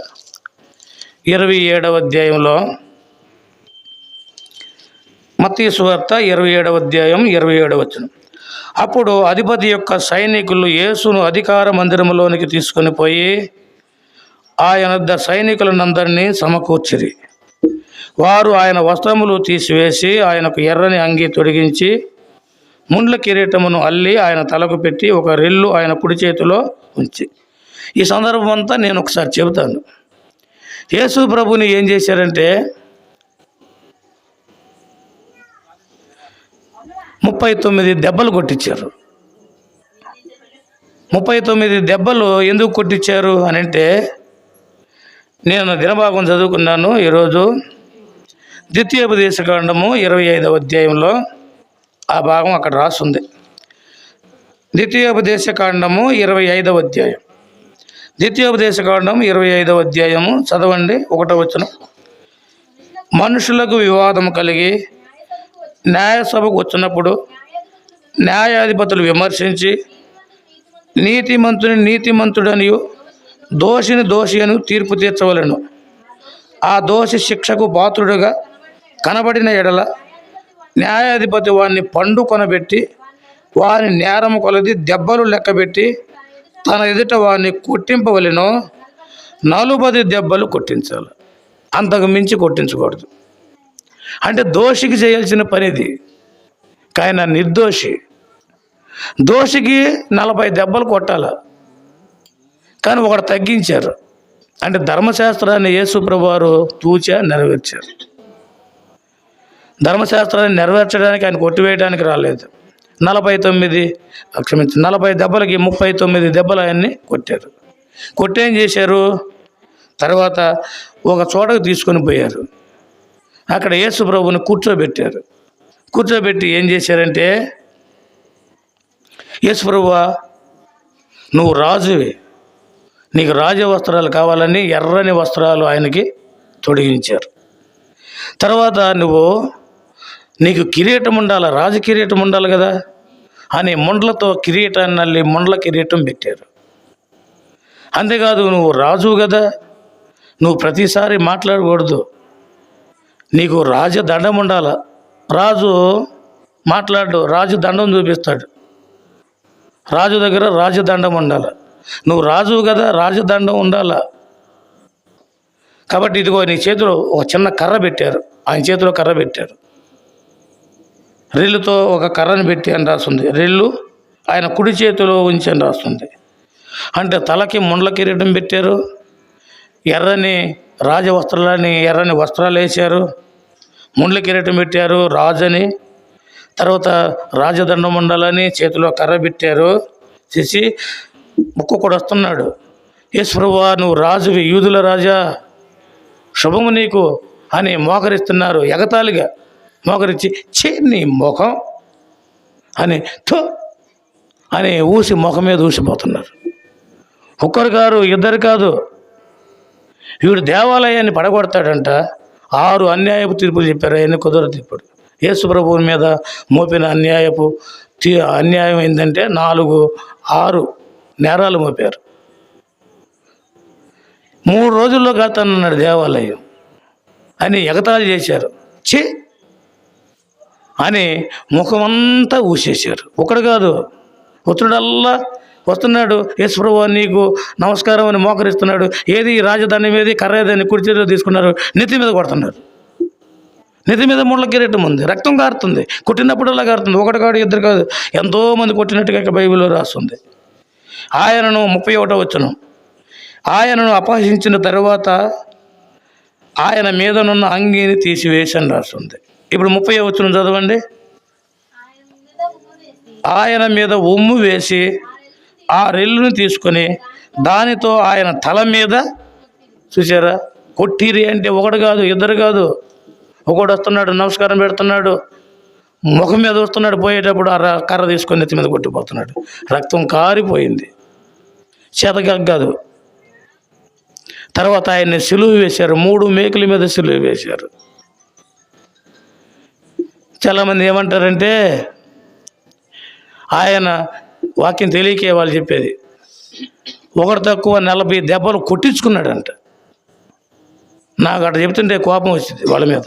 27వ అధ్యాయంలో, మత్తయి సువార్త 27వ అధ్యాయం 27వ వచనం. అప్పుడు అధిపతి యొక్క సైనికులు యేసును అధికార మందిరంలోనికి తీసుకొని పోయి ఆయన సైనికులనందరినీ సమకూర్చిరి. వారు ఆయన వస్త్రములు తీసివేసి ఆయనకు ఎర్రని అంగి తొడిగించి ముండ్ల కిరీటమును అల్లి ఆయన తలకు పెట్టి ఒక రెల్లు ఆయన కుడి చేతిలో ఉంచి. ఈ సందర్భం అంతా నేను ఒకసారి చెబుతాను. యేసు ప్రభుని ఏం చేశారంటే 39 దెబ్బలు కొట్టించారు. 39 దెబ్బలు ఎందుకు కొట్టించారు అని అంటే, నేను దినభాగం చదువుకున్నాను ఈరోజు. ద్వితీయోపదేశకాండము 25వ అధ్యాయంలో ఆ భాగం అక్కడ రాస్తుంది. ద్వితీయోపదేశకాండము 25వ అధ్యాయం. ద్వితీయోపదేశకాండం 25వ అధ్యాయము చదవండి, 1వ వచనం. మనుషులకు వివాదం కలిగి న్యాయసభకు వచ్చినప్పుడు న్యాయాధిపతులు విమర్శించి నీతిమంతుని నీతిమంతుడనియు దోషిని దోషి అని తీర్పు తీర్చవలెను. ఆ దోషి శిక్షకు పాత్రుడుగా కనబడిన ఎడల న్యాయాధిపతి వారిని పండు కొనబెట్టి వారి నేరము కొలది దెబ్బలు లెక్కబెట్టి తన ఎదుట వారిని కొట్టింపవలెను. 40 దెబ్బలు కొట్టించాలి, అంతకు మించి కొట్టించకూడదు. అంటే దోషికి చేయాల్సిన పనిది, కానీ నిర్దోషి. దోషికి 40 దెబ్బలు కొట్టాలి, కానీ ఒకటి తగ్గించారు. అంటే ధర్మశాస్త్రాన్ని యేసు ప్రభువారు తూచా నెరవేర్చారు. ధర్మశాస్త్రాన్ని నెరవేర్చడానికి ఆయన కొట్టివేయడానికి రాలేదు. 40 దెబ్బలకి 39 దెబ్బలు ఆయన్ని కొట్టారు. కొట్టేం చేశారు? తర్వాత ఒక చోటకు తీసుకొని పోయారు. అక్కడ యేసు ప్రభువుని కూర్చోబెట్టారు. కూర్చోబెట్టి ఏం చేశారంటే, యేసు ప్రభువా నువ్వు రాజువి, నీకు రాజ వస్త్రాలు కావాలని ఎర్రని వస్త్రాలు ఆయనకి తొడిగించారు. తర్వాత నీకు కిరీటం ఉండాలి, రాజ కిరీటం ఉండాలి కదా అని ముండ్లతో కిరీటాన్ని అల్లి ముండ్ల కిరీటం పెట్టారు. అంతేకాదు, నువ్వు రాజు కదా, నువ్వు ప్రతిసారి మాట్లాడకూడదు, నీకు రాజదండం ఉండాల. రాజు మాట్లాడు, రాజు దండం చూపిస్తాడు. రాజు దగ్గర రాజదండం ఉండాలి. నువ్వు రాజు కదా, రాజదండం ఉండాల. కాబట్టి ఇదిగో నీ చేతిలో ఒక చిన్న కర్ర పెట్టారు. ఆయన చేతిలో కర్ర పెట్టారు. రెల్లుతో ఒక కర్రను పెట్టి అని రాస్తుంది. రెల్లు ఆయన కుడి చేతిలో ఉంచి అని రాస్తుంది. అంటే తలకి ముండ్ల కిరీటం పెట్టారు, ఎర్రని ఎర్రని వస్త్రాలు వేశారు, ముండ్ల కిరీటం పెట్టారు రాజని. తర్వాత రాజదండం ఉండాలని చేతిలో కర్ర పెట్టారు. చేసి ఒక్కొక్కడు వస్తున్నాడు, యేసు ప్రభువా నువ్వు రాజువి, యూదుల రాజా, శుభము నీకు అని మోకరిస్తున్నారు. ఎగతాళిగా మోకరించి నీ ముఖం అని థో అని ఊసి ముఖం మీద ఊసిపోతున్నారు. ఒక్కరు కాదు, ఇద్దరు కాదు. వీడు దేవాలయాన్ని పడగొడతాడంట. 6 అన్యాయపు తీర్పులు చెప్పారు. అవన్నీ కుదరదు. ఇప్పుడు యేసు ప్రభువు మీద మోపిన అన్యాయం ఏంటంటే 6 నేరాలు మోపారు. 3 రోజుల్లో కడతానన్నాడు దేవాలయం అని ఎగతాళి చేశారు. అని ముఖమంతా ఊసేశారు. ఒకడు కాదు, ఉత్తరుడల్లా వస్తున్నాడు, యేసుప్రభు నీకు నమస్కారం అని మోకరిస్తున్నాడు. ఏది రాజధాని మీద కర్ర ఏదని కుర్చీలో తీసుకున్నారు, నెత్తి మీద కొడుతున్నారు. నెత్తి మీద ముళ్ళ కిరీటం ఉంది, రక్తం కారుతుంది, కొట్టినప్పుడల్లా కారుతుంది. ఒకటి కాదు, ఇద్దరు కాదు, ఎంతోమంది కొట్టినట్టుగా బైబిల్లో రాస్తుంది. ఆయనను 31వ వచనం, ఆయనను అపహసించిన తరువాత ఆయన మీదనున్న అంగీని తీసివేసని రాస్తుంది. ఇప్పుడు 30వ వచనం చదవండి. ఆయన మీద ఉమ్ము వేసి ఆ రెల్లును తీసుకొని దానితో ఆయన తల మీద, చూసారా, కొట్టిరి అంటే ఒకడు కాదు, ఇద్దరు కాదు, ఒకడు వస్తున్నాడు, నమస్కారం పెడుతున్నాడు, ముఖం మీద వస్తున్నాడు, పోయేటప్పుడు ఆ కర్ర తీసుకొని నెత్తి మీద కొట్టిపోతున్నాడు. రక్తం కారిపోయింది, చేతకాదు. తర్వాత ఆయన్ని సిలువ వేశారు, 3 మేకుల మీద సిలువ వేశారు. చాలామంది ఏమంటారంటే ఆయన వాక్యం తెలియకే వాళ్ళు చెప్పేది, ఒకటి తక్కువ 40 దెబ్బలు కొట్టించుకున్నాడంట. నాకు అక్కడ చెప్తుంటే కోపం వచ్చింది వాళ్ళ మీద.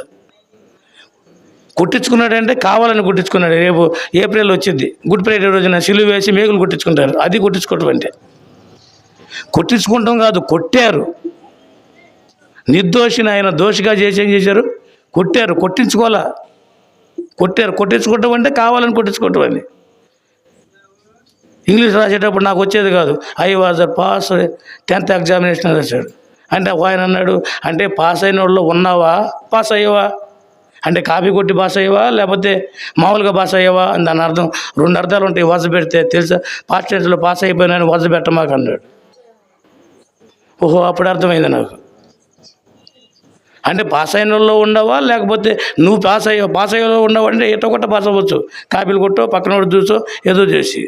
కొట్టించుకున్నాడంటే కావాలని కొట్టించుకున్నాడు. రేపు ఏప్రిల్ వచ్చింది, గుడ్ ఫ్రైడే రోజున సిలువ వేసి మేకులు కొట్టించుకుంటారు. అది కొట్టించుకోవటం అంటే, కొట్టించుకుంటాం కాదు, కొట్టారు. నిర్దోషిని ఆయన దోషిగా చేసి ఏం చేశారు, కొట్టారు. కొట్టించుకోవాలా, కొట్టారు. కొట్టించుకోవటం అంటే కావాలని కొట్టించుకోవటం అని. ఇంగ్లీష్ రాసేటప్పుడు నాకు వచ్చేది కాదు. I was pass 10th examination రాశాడు. అంటే ఆయన అన్నాడు, అంటే పాస్ అయిన వాళ్ళు ఉన్నావా, పాస్ అయ్యావా అంటే కాపీ కొట్టి పాస్ అయ్యావా లేకపోతే మామూలుగా పాస్ అయ్యావా అని దాని అర్థం. 2 అర్థాలు ఉంటాయి వజ పెడితే, తెలుసా? పాస్ట్ టెన్స్లో పాస్ అయిపోయినాను వజ పెట్టమాక అన్నాడు. ఓహో, అప్పుడు అర్థమైంది నాకు. అంటే పాస్ అయిన వాళ్ళు ఉండవా లేకపోతే నువ్వు పాస్ అయ్యేలో ఉండవు అంటే ఎటో కొట్ట పాస్ అవ్వచ్చు, కాపీలు కొట్టో పక్కన చూసో ఏదో చేసి.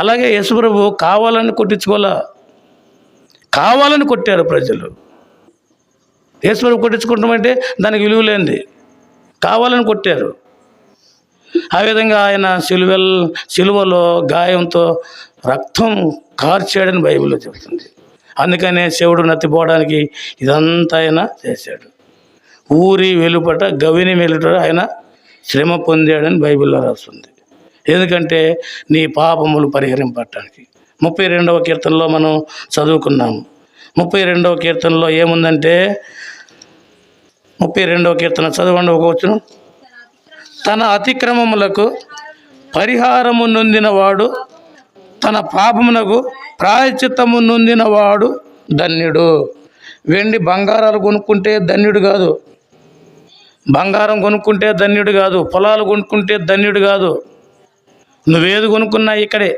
అలాగే యేసుప్రభు కావాలని కొట్టించుకోవాలా, కావాలని కొట్టారు ప్రజలు. యేసుప్రభు కొట్టించుకుంటాం అంటే దానికి విలువ లేనిది, కావాలని కొట్టారు. ఆ విధంగా ఆయన సిలువలో గాయంతో రక్తం కార్చాడని బైబిల్లో చెబుతుంది. అందుకనే శివుడు నత్తిపోవడానికి ఇదంతా ఆయన చేశాడు. ఊరి వెలుపట గవిని వెలుపట ఆయన శ్రమ పొందాడని బైబిల్లో రాస్తుంది. ఎందుకంటే నీ పాపములు పరిహరింపడానికి. 32వ కీర్తనలో మనం చదువుకున్నాము. 32వ కీర్తనలో ఏముందంటే, 32వ కీర్తన చదవండి ఒక వచనం. తన అతిక్రమములకు పరిహారము నొందినవాడు, తన పాపమునకు ప్రాయశ్చిత్తము నొందినవాడు ధన్యుడు. వెండి బంగారాలు కొనుక్కుంటే ధన్యుడు కాదు, బంగారం కొనుక్కుంటే ధన్యుడు కాదు, పొలాలు కొనుక్కుంటే ధన్యుడు కాదు. నువ్వేది కొనుక్కున్నా ఇక్కడే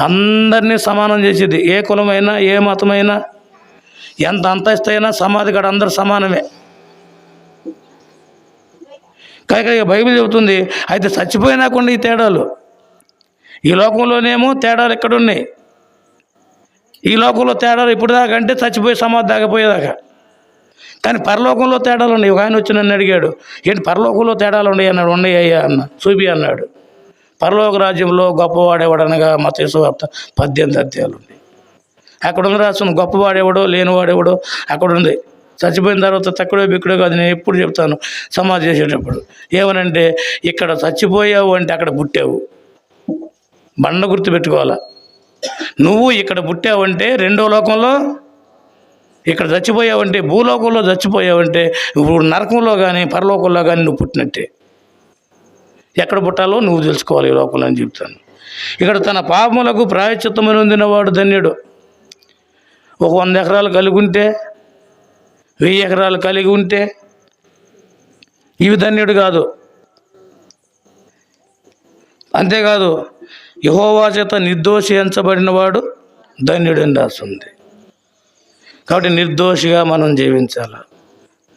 అందరినీ సమానం చేసేది. ఏ కులమైనా ఏ మతమైనా ఎంత అంతస్తైనా సమాధి కాడ అందరు సమానమే. కానీ బైబిల్ చెబుతుంది, అయితే చచ్చిపోయినాకుండా ఈ తేడాలు. ఈ లోకంలోనేమో తేడాలు ఎక్కడున్నాయి, ఈ లోకంలో తేడాలు ఇప్పుడు దాకా అంటే చచ్చిపోయి సమాధి దాకపోయేదాకా. కానీ పరలోకంలో తేడాలు ఉన్నాయి. ఒక ఆయన వచ్చి నన్ను అడిగాడు, ఏంటి పరలోకంలో తేడాలు ఉన్నాయి అన్నాడు. ఉన్నాయ్యా అన్న, చూపి అన్నాడు. పరలోక రాజ్యంలో గొప్పవాడేవాడనగా మత్తయి సువార్త 18 అధ్యాయాలు ఉన్నాయి. అక్కడ ఉంది రాసిన గొప్పవాడేవాడో లేనివాడేవాడో అక్కడ ఉంది. చచ్చిపోయిన తర్వాత తక్కువే బిక్కుడో కాదు, నేను ఎప్పుడు చెప్తాను సమాధి చేసేటప్పుడు. ఏమనంటే, ఇక్కడ చచ్చిపోయావు అంటే అక్కడ పుట్టావు, బండ గుర్తు పెట్టుకోవాలా. నువ్వు ఇక్కడ పుట్టావంటే రెండో లోకంలో, ఇక్కడ చచ్చిపోయావంటే భూలోకంలో చచ్చిపోయావంటే ఇప్పుడు నరకంలో కానీ పరలోకంలో కానీ నువ్వు పుట్టినట్టే. ఎక్కడ పుట్టాలో నువ్వు తెలుసుకోవాలి ఈ లోకంలో అని చెప్తాను. ఇక్కడ తన పాపములకు ప్రాయశ్చిత్తము నొందినవాడు ధన్యుడు. ఒక 100 ఎకరాలు కలిగి ఉంటే, 1000 ఎకరాలు కలిగి ఉంటే ఇవి ధన్యుడు కాదు. అంతేకాదు, యెహోవా చేత నిర్దోషి ఎంచబడిన వాడు ధన్యుడు అని రాస్తుంది. కాబట్టి నిర్దోషిగా మనం జీవించాలి.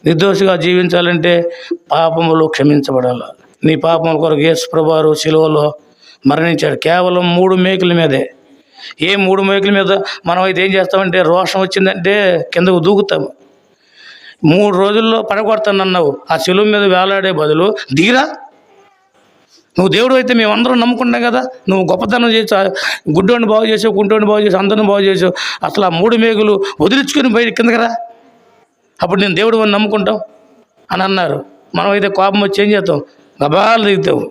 నిర్దోషిగా జీవించాలంటే పాపములు క్షమించబడాలి. నీ పాపముల కొరకు యేసు ప్రభువారు శిలువలో మరణించాడు కేవలం 3 మేకుల మీదే. ఏ 3 మేకుల మీద మనం అయితే ఏం చేస్తామంటే, రోషం వచ్చిందంటే కిందకు దూకుతాము. 3 రోజుల్లో పడగొడతానన్నావు, ఆ శిలువ మీద వేలాడే బదులు దిగిరా. నువ్వు దేవుడు అయితే మేమందరం నమ్ముకుంటాం కదా, నువ్వు గొప్పతనం చేసావు, గుడ్డోని బాగు చేసావు, కుంటోని బాగు చేసావు, అందరిని బాగు చేసావు, అసలు ఆ 3 మేకులు వదిలించుకొని బయట కిందకి రా, అప్పుడు నేను దేవుడు అని నమ్ముకుంటాం అని అన్నారు. మనం అయితే కోపం వచ్చి ఏం చేస్తాం, గబాలు దిగుతావు.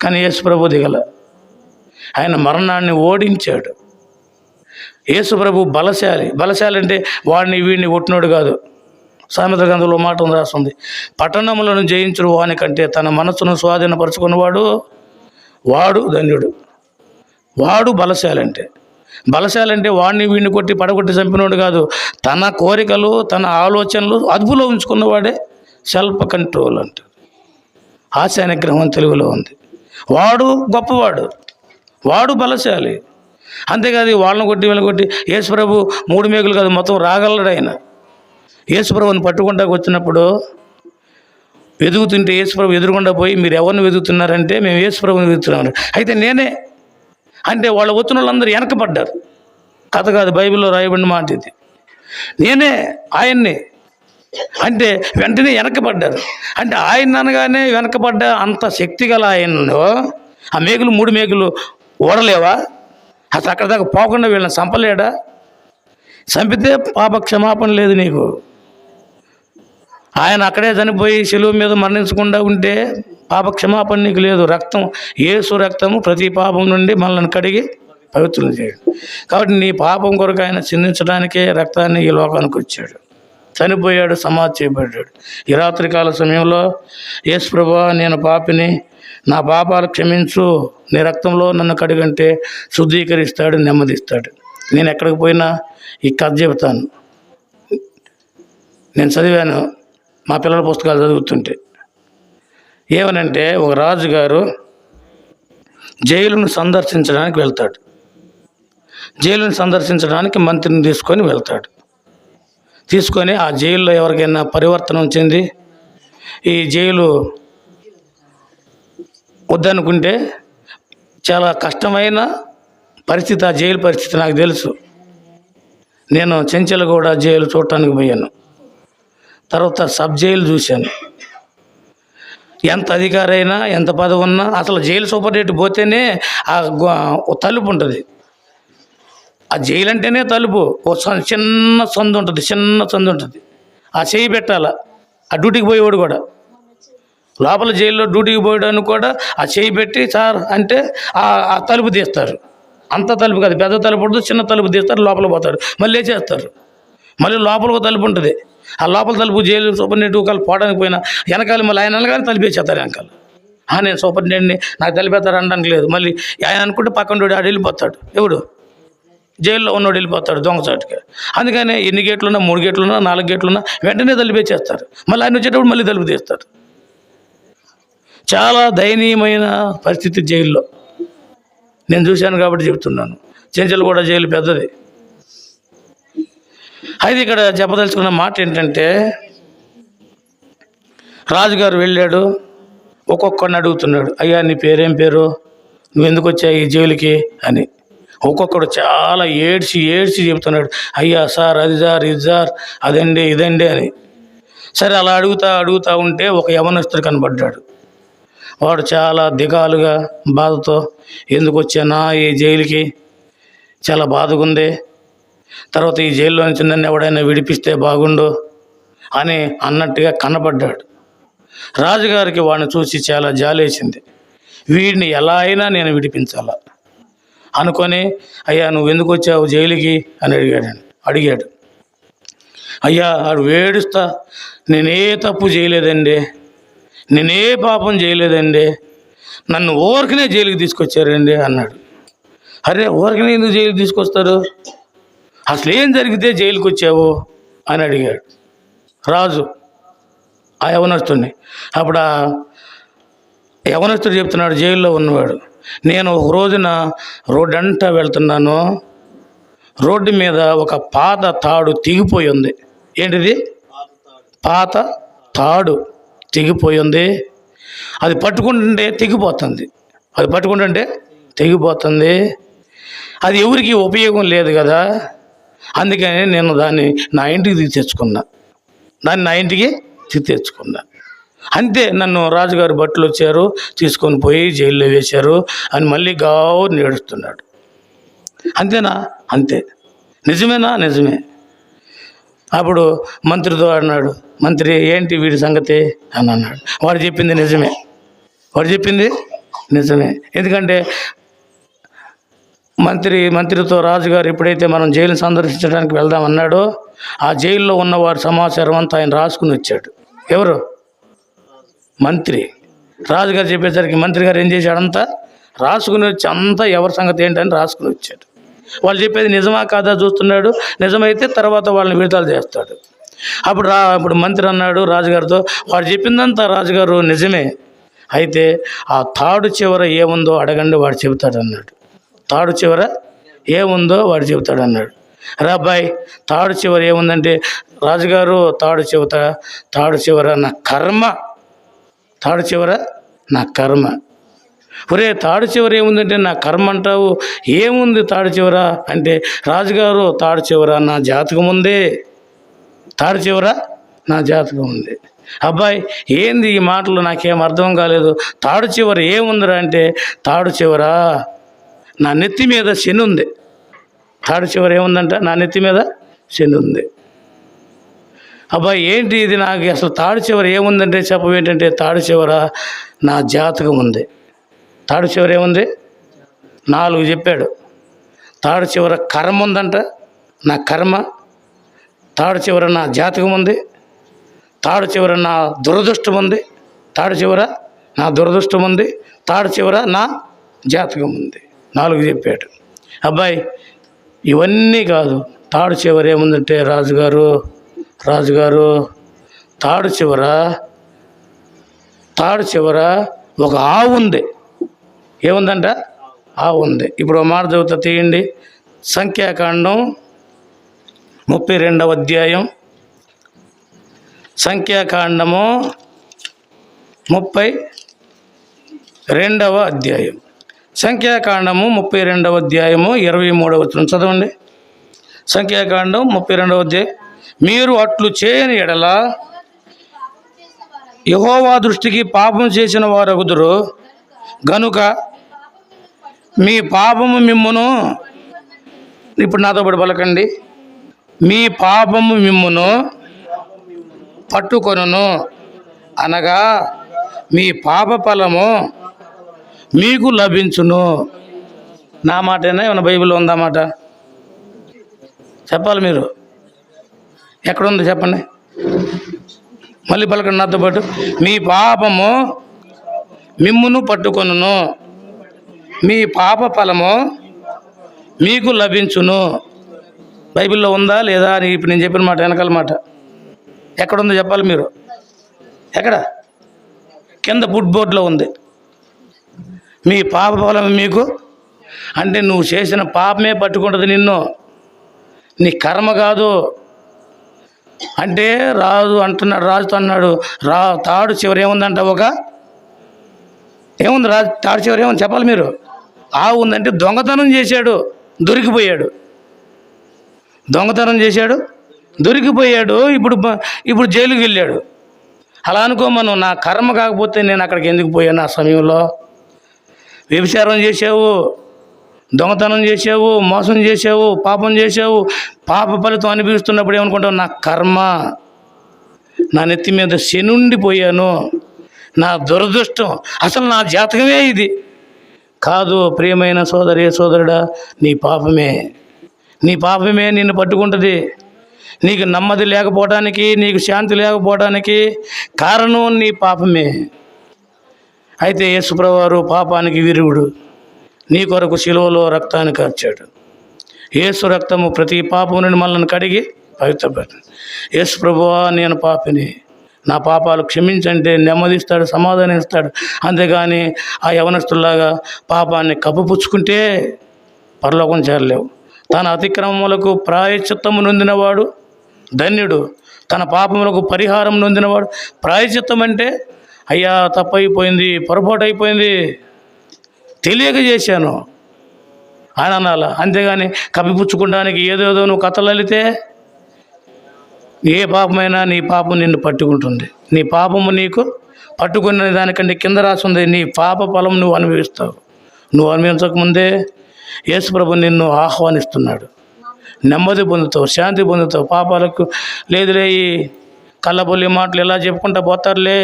కానీ యేసు ప్రభు దిగల. ఆయన మరణాన్ని ఓడించాడు. యేసు ప్రభు బలశాలి అంటే వాడిని వీడిని కొట్టినోడు కాదు. సామెతల గ్రంథంలో మాట రాస్తుంది, పట్టణములను జయించుడు వాని కంటే తన మనసును స్వాధీనపరుచుకున్నవాడు వాడు ధన్యుడు. వాడు బలశాలి అంటే వాడిని వీడిని కొట్టి పడగొట్టి చంపినోడు కాదు. తన కోరికలు తన ఆలోచనలు అదుపులో ఉంచుకున్నవాడే సెల్ఫ్ కంట్రోల్ అంటే. ఆశా నిగ్రహం తెలుగులో ఉంది. వాడు గొప్పవాడు, వాడు బలశాలి. అంతేకాదు వాళ్ళని కొట్టి వీళ్ళని కొట్టి యేసుప్రభు 3 మేకులు కాదు మొత్తం రాగలడు ఆయన. యేసుప్రభుని పట్టుకుంటాకు వచ్చినప్పుడు వెతుకుతుంటే యేసుప్రభు ఎదురుగుండా పోయి మీరు ఎవరిని వెతుకుతున్నారంటే మేము యేసుప్రభుని వెతుకుతున్నాం. అయితే నేనే అంటే వాళ్ళ వచ్చిన వాళ్ళందరూ వెనకపడ్డారు. కథ కాదు, బైబిల్లో రాయబడిన మాట ఇది. నేనే ఆయన్ని అంటే వెంటనే వెనకపడ్డారు. అంటే ఆయన అనగానే వెనకపడ్డ అంత శక్తి గల ఆయనలో ఆ మేకులు 3 మేకులు ఓడలేవా? అసలు అక్కడ దాకా పోకుండా వీళ్ళని చంపలేడా? చంపితే పాప క్షమాపణ లేదు నీకు. ఆయన అక్కడే చనిపోయి శిలువ మీద మరణించకుండా ఉంటే పాప క్షమాపణ నీకు లేదు. రక్తం, యేసు రక్తము ప్రతి పాపం నుండి మనల్ని కడిగి పవిత్రం చేయడు. కాబట్టి నీ పాపం కొరకు ఆయన చిందించడానికే రక్తాన్ని ఈ లోకానికి వచ్చాడు, చనిపోయాడు, సమాధి చేయబడ్డాడు. ఈ రాత్రికాల సమయంలో యేసు ప్రభువా నేను పాపిని, నా పాపాలు క్షమించు, నీ రక్తంలో నన్ను కడిగంటే శుద్ధీకరిస్తాడు, నెమ్మదిస్తాడు. నేను ఎక్కడికి పోయినా ఈ కథ చెబుతాను. నేను చదివాను మా పిల్లల పుస్తకాలు చదువుతుంటే. ఏమనంటే ఒక రాజుగారు జైలును సందర్శించడానికి వెళ్తాడు. జైలును సందర్శించడానికి మంత్రిని తీసుకొని ఆ జైల్లో ఎవరికైనా పరివర్తనం చెంది ఈ జైలు వద్దనుకుంటే చాలా కష్టమైన పరిస్థితి, ఆ జైలు పరిస్థితి నాకు తెలుసు. నేను చెంచలగూడ జైలు చూడటానికి పోయాను. తర్వాత సబ్ జైలు చూశాను. ఎంత అధికారైనా ఎంత పదవి ఉన్నా అసలు జైలు సూపరింటెండెంట్ పోతేనే ఆ తలుపు ఉంటుంది. ఆ జైలు అంటేనే తలుపు, చిన్న సందు ఉంటుంది. ఆ చేయి పెట్టాల. ఆ డ్యూటీకి పోయేవాడు కూడా, లోపల జైల్లో డ్యూటీకి పోయడానికి కూడా ఆ చేయి పెట్టి సార్ అంటే ఆ తలుపు తీస్తారు. అంత తలుపు కాదు, పెద్ద తలుపు ఉంటుంది, చిన్న తలుపు తీస్తారు, లోపల పోతాడు, మళ్ళీ లేచేస్తారు. మళ్ళీ లోపల ఒక తలుపు ఉంటుంది. ఆ లోపల తలుపు జైలు సూపరింటెండెంట్ ఒకళ్ళు పోవడానికి పోయినా వెనకాల మళ్ళీ ఆయన అనగానే తలిపేసేస్తారు వెనకాల. నేను సూపరింటెండెంట్ని, నాకు తలిపేస్తారు అనడానికి లేదు. మళ్ళీ ఆయన అనుకుంటే పక్కన ఆడు వెళ్ళిపోతాడు. ఎవడు జైల్లో ఉన్నోడు వెళ్ళిపోతాడు దొంగచాటుగా. అందుకని ఎన్ని గేట్లున్నా, 3 గేట్లున్నా, 4 గేట్లున్నా వెంటనే తలిపేసేస్తారు. మళ్ళీ ఆయన వచ్చేటప్పుడు మళ్ళీ తలుపు తీస్తారు. చాలా దయనీయమైన పరిస్థితి జైల్లో. నేను చూశాను కాబట్టి చెప్తున్నాను. చెంచలగూడ జైలు పెద్దది. అయితే ఇక్కడ చెప్పదలుచుకున్న మాట ఏంటంటే, రాజుగారు వెళ్ళాడు, ఒక్కొక్కడిని అడుగుతున్నాడు, అయ్యా నీ పేరేం పేరు, నువ్వు ఎందుకు వచ్చావు ఈ జైలుకి అని. ఒక్కొక్కడు చాలా ఏడ్చి చెప్తున్నాడు, అయ్యా సార్ అది సార్ ఇది సార్ అదండి ఇదండి అని. సరే అలా అడుగుతా ఉంటే ఒక యవనస్తుడు కనబడ్డాడు. వాడు చాలా దిగాలుగా బాధతో, ఎందుకు వచ్చానా ఈ జైలుకి, చాలా బాధగా ఉంది, తర్వాత ఈ జైల్లో నుంచి నన్ను ఎవడైనా విడిపిస్తే బాగుండు అని అన్నట్టుగా కనబడ్డాడు. రాజుగారికి వాడిని చూసి చాలా జాలేసింది. వీడిని ఎలా అయినా నేను విడిపించాలా అనుకొని, అయ్యా నువ్వు ఎందుకు వచ్చావు జైలుకి అని అడిగాడు. అయ్యా ఆడు వేడుస్తా, నేనే తప్పు చేయలేదండి, నేనే పాపం చేయలేదండి, నన్ను ఊరికనే జైలుకి తీసుకొచ్చారండి అన్నాడు. అరే ఊరికనే ఎందుకు జైలుకి తీసుకొస్తారు, అసలు ఏం జరిగితే జైలుకి వచ్చావు అని అడిగాడు రాజు ఆ యవనస్తుడిని. అప్పుడు ఆ యవనస్తుడు చెప్తున్నాడు, జైల్లో ఉన్నవాడు, నేను ఒక రోజున రోడ్డంతా వెళ్తున్నాను, రోడ్డు మీద ఒక పాత తాడు తెగిపోయి ఉంది. ఏంటిది? పాత తాడు తెగిపోయి ఉంది. అది పట్టుకుంటుంటే తెగిపోతుంది. అది ఎవరికి ఉపయోగం లేదు కదా, అందుకని నేను దాన్ని నా ఇంటికి తెచ్చుకున్నా. అంతే. నన్ను రాజుగారి బట్టలు వచ్చారు, తీసుకొని పోయి జైల్లో వేశారు అని మళ్ళీ గావు నేడుస్తున్నాడు. అంతేనా? అంతే. నిజమేనా? నిజమే. అప్పుడు మంత్రితో అన్నాడు, మంత్రి ఏంటి వీడి సంగతి అని అన్నాడు. వాడు చెప్పింది నిజమే. ఎందుకంటే మంత్రితో రాజుగారు ఎప్పుడైతే మనం జైలుని సందర్శించడానికి వెళ్దామన్నాడో ఆ జైల్లో ఉన్నవారి సమాచారం అంతా ఆయన రాసుకుని వచ్చాడు. ఎవరు? మంత్రి. రాజుగారు చెప్పేసరికి మంత్రి గారు ఏం చేశాడంతా రాసుకుని వచ్చి అంతా ఎవరి సంగతి ఏంటని రాసుకుని వచ్చాడు. వాళ్ళు చెప్పేది నిజమా కాదా చూస్తున్నాడు. నిజమైతే తర్వాత వాళ్ళని విడుదల చేస్తాడు. అప్పుడు మంత్రి అన్నాడు రాజుగారితో, వాడు చెప్పిందంతా రాజుగారు నిజమే, అయితే ఆ తాడు చివర ఏముందో అడగండి, వాడు చెబుతాడు అన్నాడు. తాడు చివర ఏముందో వాడు చెబుతాడు అన్నాడు. రాబాయ్, తాడు చివర ఏముందంటే రాజుగారు తాడు చివర నా కర్మ, తాడు చివర నా కర్మ. ఒరే, తాడు చివర ఏముందంటే నా కర్మ అంటావు, ఏముంది తాడు చివర అంటే రాజుగారు తాడు చివర నా జాతకం ఉంది, తాడు చివర నా జాతకం ఉంది. అబ్బాయి, ఏంది ఈ మాటలు, నాకేం అర్థం కాలేదు. తాడు చివర ఏముందిరా అంటే తాడు చివర నా నెత్తి మీద శని ఉంది. తాడు చివర ఏముందంట? నా నెత్తి మీద శని ఉంది. అబ్బాయి, ఏంటి ఇది, నాకు అసలు తాడు చివర ఏముందంటే చెప్పవేంటంటే తాడు చివర నా జాతకం ఉంది. తాడు చివర ఏముంది? 4 చెప్పాడు. తాడు చివర కర్మ ఉందంట, నా కర్మ. తాడు చివర నా జాతకం ఉంది. తాడు చివర నా దురదృష్టం ఉంది. తాడు చివర నా దురదృష్టం ఉంది. తాడు చివర నా జాతకం ఉంది. 4 చెప్పాడు. అబ్బాయి, ఇవన్నీ కాదు, తాడు చివర ఏముందంటే రాజుగారు తాడు చివర ఒక ఆవు ఉంది. ఏముందంట? ఆవు ఉంది. ఇప్పుడు మాట చదువుతా తీయండి. సంఖ్యాకాండం 32వ అధ్యాయం. సంఖ్యాకాండము 32వ అధ్యాయం. సంఖ్యాకాండము 32వ అధ్యాయము 23వ వచనం చదవండి. సంఖ్యాకాండం 32వ అధ్యాయం. మీరు అట్లు చేయని ఎడల యెహోవా దృష్టికి పాపం చేసిన వారగుదురు గనుక మీ పాపము మిమ్మును, ఇప్పుడు నాతో పాటు పలకండి, మీ పాపము మిమ్మును పట్టుకొనును, అనగా మీ పాప ఫలము మీకు లభించును. నా మాటేనా? ఏమన్నా బైబిల్లో ఉందా మాట? చెప్పాలి మీరు. ఎక్కడుంది చెప్పండి, మళ్ళీ పలకండి నాతో పాటు. మీ పాపము మిమ్మును పట్టుకొనును, మీ పాప ఫలము మీకు లభించును. బైబిల్లో ఉందా లేదా అని ఇప్పుడు నేను చెప్పిన మాట వెనకాల మాట ఎక్కడుందో చెప్పాలి మీరు. ఎక్కడ? కింద ఫుట్ బోర్డులో ఉంది. మీ పాప ఫలం మీకు అంటే నువ్వు చేసిన పాపమే పట్టుకుంటుంది నిన్ను, నీ కర్మ కాదు. అంటే రాజుతో అన్నాడు, తాడు చివరి ఏముందంట? ఏముంది తాడు చివరి ఏముంది చెప్పాలి మీరు. ఆవు ఉందంటే దొంగతనం చేశాడు, దొరికిపోయాడు. దొంగతనం చేశాడు, దొరికిపోయాడు. ఇప్పుడు జైలుకి వెళ్ళాడు. అలా అనుకోమను, నా కర్మ కాకపోతే నేను అక్కడికి ఎందుకు పోయాను? ఆ సమయంలో వ్యభిచారం చేసావు, దొంగతనం చేసావు, మోసం చేసావు, పాపం చేసావు. పాప ఫలితం అనిపిస్తున్నప్పుడు ఏమనుకుంటావు? నా కర్మ, నా నెత్తి మీద శనుండిపోయాను, నా దురదృష్టం, అసలు నా జాతకమే ఇది కాదు. ప్రియమైన సోదరుడా, నీ పాపమే నిన్ను పట్టుకుంటుంది. నీకు నెమ్మది లేకపోవడానికి, నీకు శాంతి లేకపోవడానికి కారణం నీ పాపమే. అయితే యేసుప్రభువారు పాపానికి విరుగుడు, నీ కొరకు శిలువలో రక్తాన్ని కార్చాడు. యేసు రక్తము ప్రతి పాపం నుండి మనల్ని కడిగి పవిత్రపడుతుంది. యేసు ప్రభువా, నేను పాపిని, నా పాపాలు క్షమించంటే నెమ్మదిస్తాడు, సమాధానం ఇస్తాడు. అంతేగాని ఆ యవనస్తుల్లాగా పాపాన్ని కప్పుపుచ్చుకుంటే పరలోకం చేరలేవు. తన అతిక్రమములకు ప్రాయశ్చిత్తము నొందినవాడు ధన్యుడు, తన పాపములకు పరిహారం నొందినవాడు. ప్రాయశ్చిత్తం అంటే అయ్యా తప్పైపోయింది, పొరపాటు అయిపోయింది, తెలియక చేశాను అని అనాలా. అంతేగాని కప్పిపుచ్చుకోవడానికి ఏదేదో నువ్వు కథలు అల్లితే ఏ పాపమైనా నీ పాపం నిన్ను పట్టుకుంటుంది. నీ పాపము నీకు పట్టుకునే దానికంటే కింద రాసింది, నీ పాప ఫలం నువ్వు అనుభవిస్తావు. నువ్వు అనుభవించకముందే యేసుప్రభు నిన్ను ఆహ్వానిస్తున్నాడు. నెమ్మది పొందుతావు, శాంతి పొందుతావు. పాపాలకు లేదులే, ఈ కళ్ళబొల్లి మాటలు ఎలా చెప్పుకుంటా పోతారులే.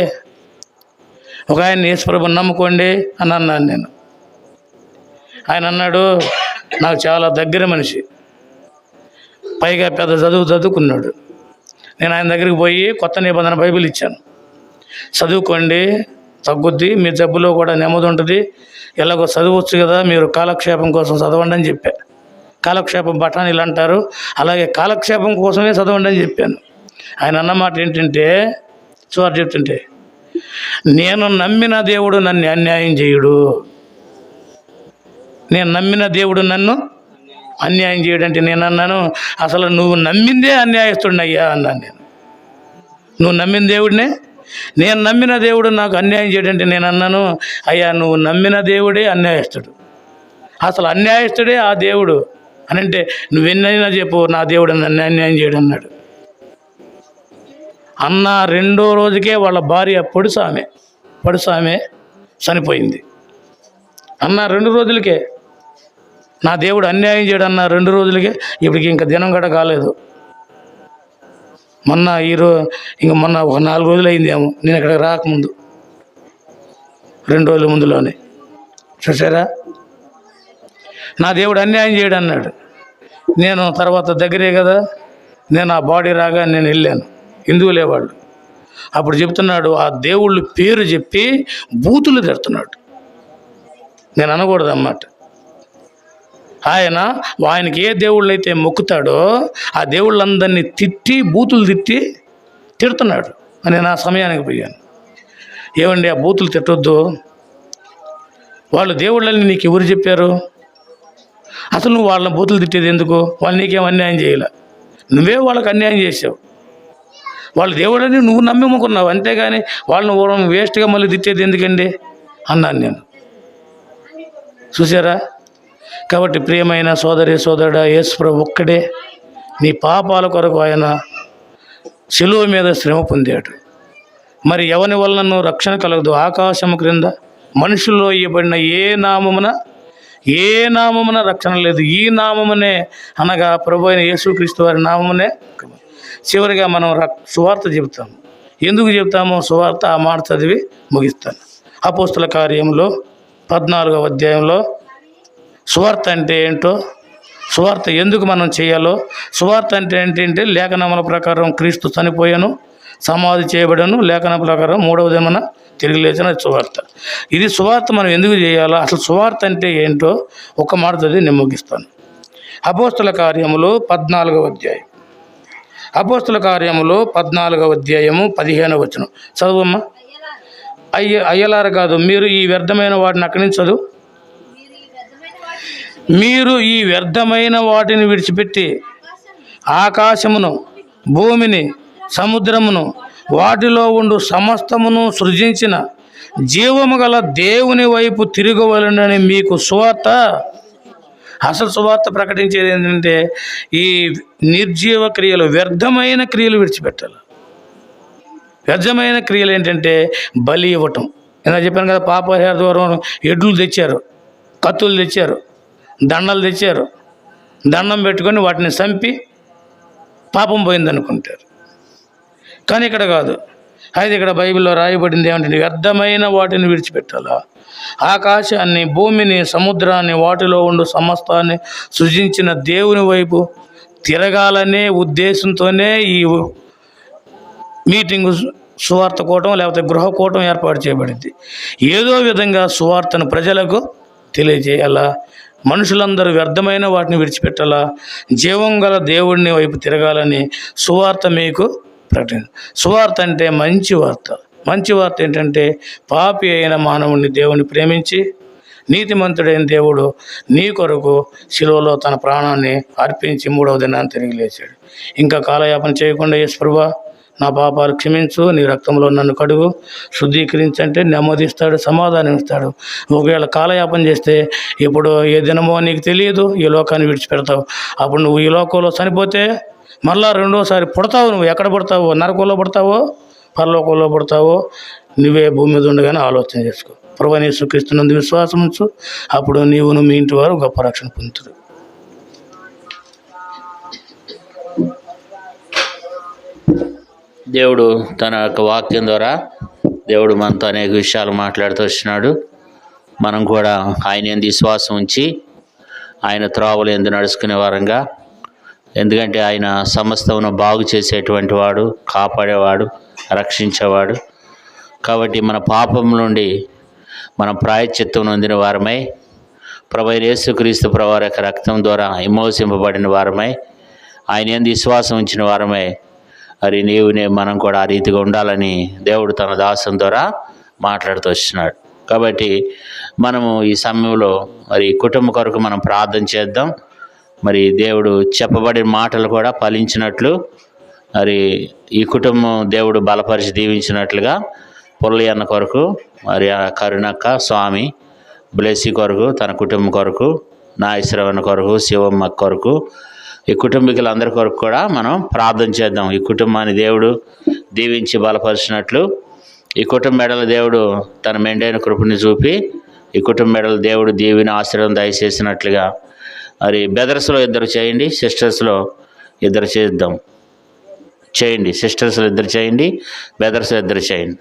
ఒక ఆయన యేసుప్రభుని నమ్ముకోండి అని అన్నాను నేను. ఆయన అన్నాడు, నాకు చాలా దగ్గర మనిషి, పైగా పెద్ద చదువుకున్నాడు. నేను ఆయన దగ్గరికి పోయి కొత్త నిబంధన బైబిల్ ఇచ్చాను. చదువుకోండి, తగ్గుద్ది, మీ జబ్బులో కూడా నెమ్మది ఉంటుంది, ఎలాగో చదవచ్చు కదా, మీరు కాలక్షేపం కోసం చదవండి అని చెప్పా. కాలక్షేపం బఠానీలు అంటారు, అలాగే కాలక్షేపం కోసమే చదవండి అని చెప్పాను. ఆయన అన్నమాట ఏంటంటే, చూడాలి చెప్తుంటే, నేను నమ్మిన దేవుడు నన్ను అన్యాయం చేయుడు. నేను నమ్మిన దేవుడు నన్ను అన్యాయం చేయడంటే నేను అన్నాను, అసలు నువ్వు నమ్మిందే అన్యాయస్తుడినయ్యా అన్నాను. నువ్వు నమ్మిన దేవుడినే, నేను నమ్మిన దేవుడు నాకు అన్యాయం చేయడంటే నేను అన్నాను, అయ్యా నువ్వు నమ్మిన దేవుడే అన్యాయస్తుడు, అసలు అన్యాయస్తుడే ఆ దేవుడు అని అంటే నువ్వెన్నైనా చెప్పు, నా దేవుడు నన్ను అన్యాయం చేయడం అన్నాడు. అన్న రెండో రోజుకే వాళ్ళ భార్య పొడుసామె చనిపోయింది. అన్న 2 రోజులకే నా దేవుడు అన్యాయం చేయడం అన్న 2 రోజులకే. ఇప్పటికి ఇంకా దినం కూడా కాలేదు. మొన్న ఒక 4 రోజులు అయిందేమో నేను ఇక్కడికి రాకముందు, 2 రోజుల ముందులోనే. చూసారా, నా దేవుడు అన్యాయం చేయడం అన్నాడు. నేను తర్వాత దగ్గరే కదా, నేను ఆ బాడీ రాగా నేను వెళ్ళాను, హిందువులే వాళ్ళు. అప్పుడు చెప్తున్నాడు, ఆ దేవుళ్ళు పేరు చెప్పి బూతులు తిడుతున్నాడు. నేను అనకూడదు అన్నమాట. ఆయనకి ఏ దేవుళ్ళు అయితే మొక్కుతాడో ఆ దేవుళ్ళందరినీ బూతులు తిడుతున్నాడు అని నా సమయానికి పోయాను. ఏమండి, ఆ బూతులు తిట్టొద్దు, వాళ్ళు దేవుళ్ళని నీకు ఎవరు చెప్పారు? అసలు నువ్వు వాళ్ళని బూతులు తిట్టేది ఎందుకు? వాళ్ళు నీకేం అన్యాయం చేయాల, నువ్వే వాళ్ళకి అన్యాయం చేసావు. వాళ్ళ దేవుళ్ళని నువ్వు నమ్మిముకున్నావు, అంతేగాని వాళ్ళని వేస్ట్గా మళ్ళీ తిట్టేది ఎందుకండి అన్నాను నేను. చూసారా? కాబట్టి ప్రియమైన సోదరుడా, యేసుప్రభు ఒక్కడే నీ పాపాల కొరకు ఆయన శిలువ మీద శ్రమ పొందాడు. మరి ఎవని వలన రక్షణ కలగదు? ఆకాశము క్రింద మనుషుల్లో ఇవ్వబడిన ఏ నామమున రక్షణ లేదు, ఈ నామమునే, అనగా ప్రభు అయిన యేసుక్రీస్తు వారి నామమునే. చివరిగా మనం సువార్త చెబుతాము. ఎందుకు చెబుతామో సువార్త ఆ మాట చదివి ముగిస్తాను. అపోస్తుల కార్యంలో 14వ అధ్యాయంలో సువార్త అంటే ఏంటో, సువార్త ఎందుకు మనం చేయాలో, సువార్త అంటే ఏంటంటే లేఖనముల ప్రకారం క్రీస్తు చనిపోయాను, సమాధి చేయబడను, లేఖన ప్రకారం 3వ దినమున తిరిగి లేచిన సువార్త. ఇది సువార్త మనం ఎందుకు చేయాలో, అసలు సువార్త అంటే ఏంటో ఒక మాట చదివి నేను ముగిస్తాను. అపోస్తుల కార్యములు 14వ అధ్యాయం, అపోస్తుల కార్యములు 14వ అధ్యాయము 15వ వచనం చదువమ్మా. అయ్యలార కాదు, మీరు ఈ వ్యర్థమైన వాటిని అక్కడి నుంచి చదువు. మీరు ఈ వ్యర్థమైన వాటిని విడిచిపెట్టి ఆకాశమును, భూమిని, సముద్రమును, వాటిలో ఉండు సమస్తమును సృజించిన జీవము గల దేవుని వైపు తిరగవలనని మీకు సువార్త. అసలు సువార్త ప్రకటించేది ఏంటంటే ఈ నిర్జీవ క్రియలు, వ్యర్థమైన క్రియలు విడిచిపెట్టాలి. వ్యర్థమైన క్రియలు ఏంటంటే బలి ఇవ్వటం. ఇలా చెప్పాను కదా, పాపరిహార ద్వారా ఎడ్లు తెచ్చారు, కత్తులు తెచ్చారు, దండలు తెచ్చారు, దండం పెట్టుకొని వాటిని చంపి పాపం పోయిందనుకుంటారు. కానీ ఇక్కడ కాదు. అయితే ఇక్కడ బైబిల్లో రాయబడింది ఏమంటే వ్యర్థమైన వాటిని విడిచిపెట్టాలా, ఆకాశాన్ని, భూమిని, సముద్రాన్ని, వాటిలో ఉండు సమస్తాన్ని సృజించిన దేవుని వైపు తిరగాలనే ఉద్దేశంతోనే ఈ మీటింగు, సువార్త కూటం లేకపోతే గృహకూటం ఏర్పాటు చేయబడింది. ఏదో విధంగా సువార్తను ప్రజలకు తెలియజేయాలా, మనుషులందరూ వ్యర్థమైన వాటిని విడిచిపెట్టాలా, జీవం గల దేవుడిని వైపు తిరగాలని సువార్త మీకు ప్రకటన. సువార్త అంటే మంచి వార్త. మంచి వార్త ఏంటంటే పాపి అయిన మానవుడిని దేవుని ప్రేమించి నీతిమంతుడైన దేవుడు నీ కొరకు శిలువలో తన ప్రాణాన్ని అర్పించి 3వ దినాన్ని తిరిగి లేచాడు. ఇంకా కాలయాపన చేయకుండా యేసుప్రభువా నా పాపాలు క్షమించు, నీ రక్తంలో నన్ను కడుగు, శుద్ధీకరించంటే నెమ్మదిస్తాడు, సమాధానం ఇస్తాడు. ఒకవేళ కాలయాపన చేస్తే ఇప్పుడు ఏ దినమో నీకు తెలియదు, ఈ లోకాన్ని విడిచిపెడతావు. అప్పుడు నువ్వు ఈ లోకంలో చనిపోతే మళ్ళా రెండోసారి పుడతావు. నువ్వు ఎక్కడ పుడతావో, నరకంలో పుడతావో, పరలోకంలో పుడతావో, నువ్వే భూమి మీద ఉండగానే ఆలోచన చేసుకో. ప్రభువైన యేసుక్రీస్తునందు విశ్వాసం ఉంచు, అప్పుడు నీవును మీ ఇంటి వారు గొప్ప రక్షణ పొందుతారు. దేవుడు తన యొక్క వాక్యం ద్వారా దేవుడు మనతో అనేక విషయాలు మాట్లాడుతూ వచ్చినాడు. మనం కూడా ఆయన యందు విశ్వాసం ఉంచి ఆయన త్రోవలు ఎందు నడుచుకునే వారంగా, ఎందుకంటే ఆయన సమస్తమును బాగు చేసేటువంటి వాడు, కాపాడేవాడు, రక్షించేవాడు. కాబట్టి మన పాపం నుండి మనం ప్రాయశ్చిత్తం నొందిన వారమై, ప్రభువైన యేసుక్రీస్తు ప్రభువారి యొక్క రక్తం ద్వారా విమోచింపబడిన వారమై, ఆయన యందు విశ్వాసం ఉంచిన వారమై, మరి మనం కూడా ఆ రీతిగా ఉండాలని దేవుడు తన దాసం ద్వారా మాట్లాడుతూ వస్తున్నాడు. కాబట్టి మనము ఈ సమయంలో మరి కుటుంబ కొరకు మనం ప్రార్థన చేద్దాం. మరి దేవుడు చెప్పబడిన మాటలు కూడా ఫలించినట్లు, మరి ఈ కుటుంబం దేవుడు బలపరిచి దీవించినట్లుగా పుల్లయ్య అన్న కొరకు, మరి ఆ కరుణక్క, స్వామి, బ్లెస్సి కొరకు, తన కుటుంబం కొరకు, నాగేశ్వరవన్న కొరకు, శివమ్మ కొరకు, ఈ కుటుంబీకులందరి కొరకు కూడా మనం ప్రార్థన చేద్దాం. ఈ కుటుంబాన్ని దేవుడు దీవించి బలపరిచినట్లు, ఈ కుటుంబ మెడల దేవుడు తన మెండైన కృపని చూపి, ఈ కుటుంబ మెడల దేవుడు దీవిని ఆశీర్వాదం దయచేసినట్లుగా, మరి బ్రదర్స్లో 2 చేయండి, సిస్టర్స్లో 2 చేద్దాం. చేయండి, సిస్టర్స్లో 2 చేయండి, బ్రదర్స్లో 2 చేయండి.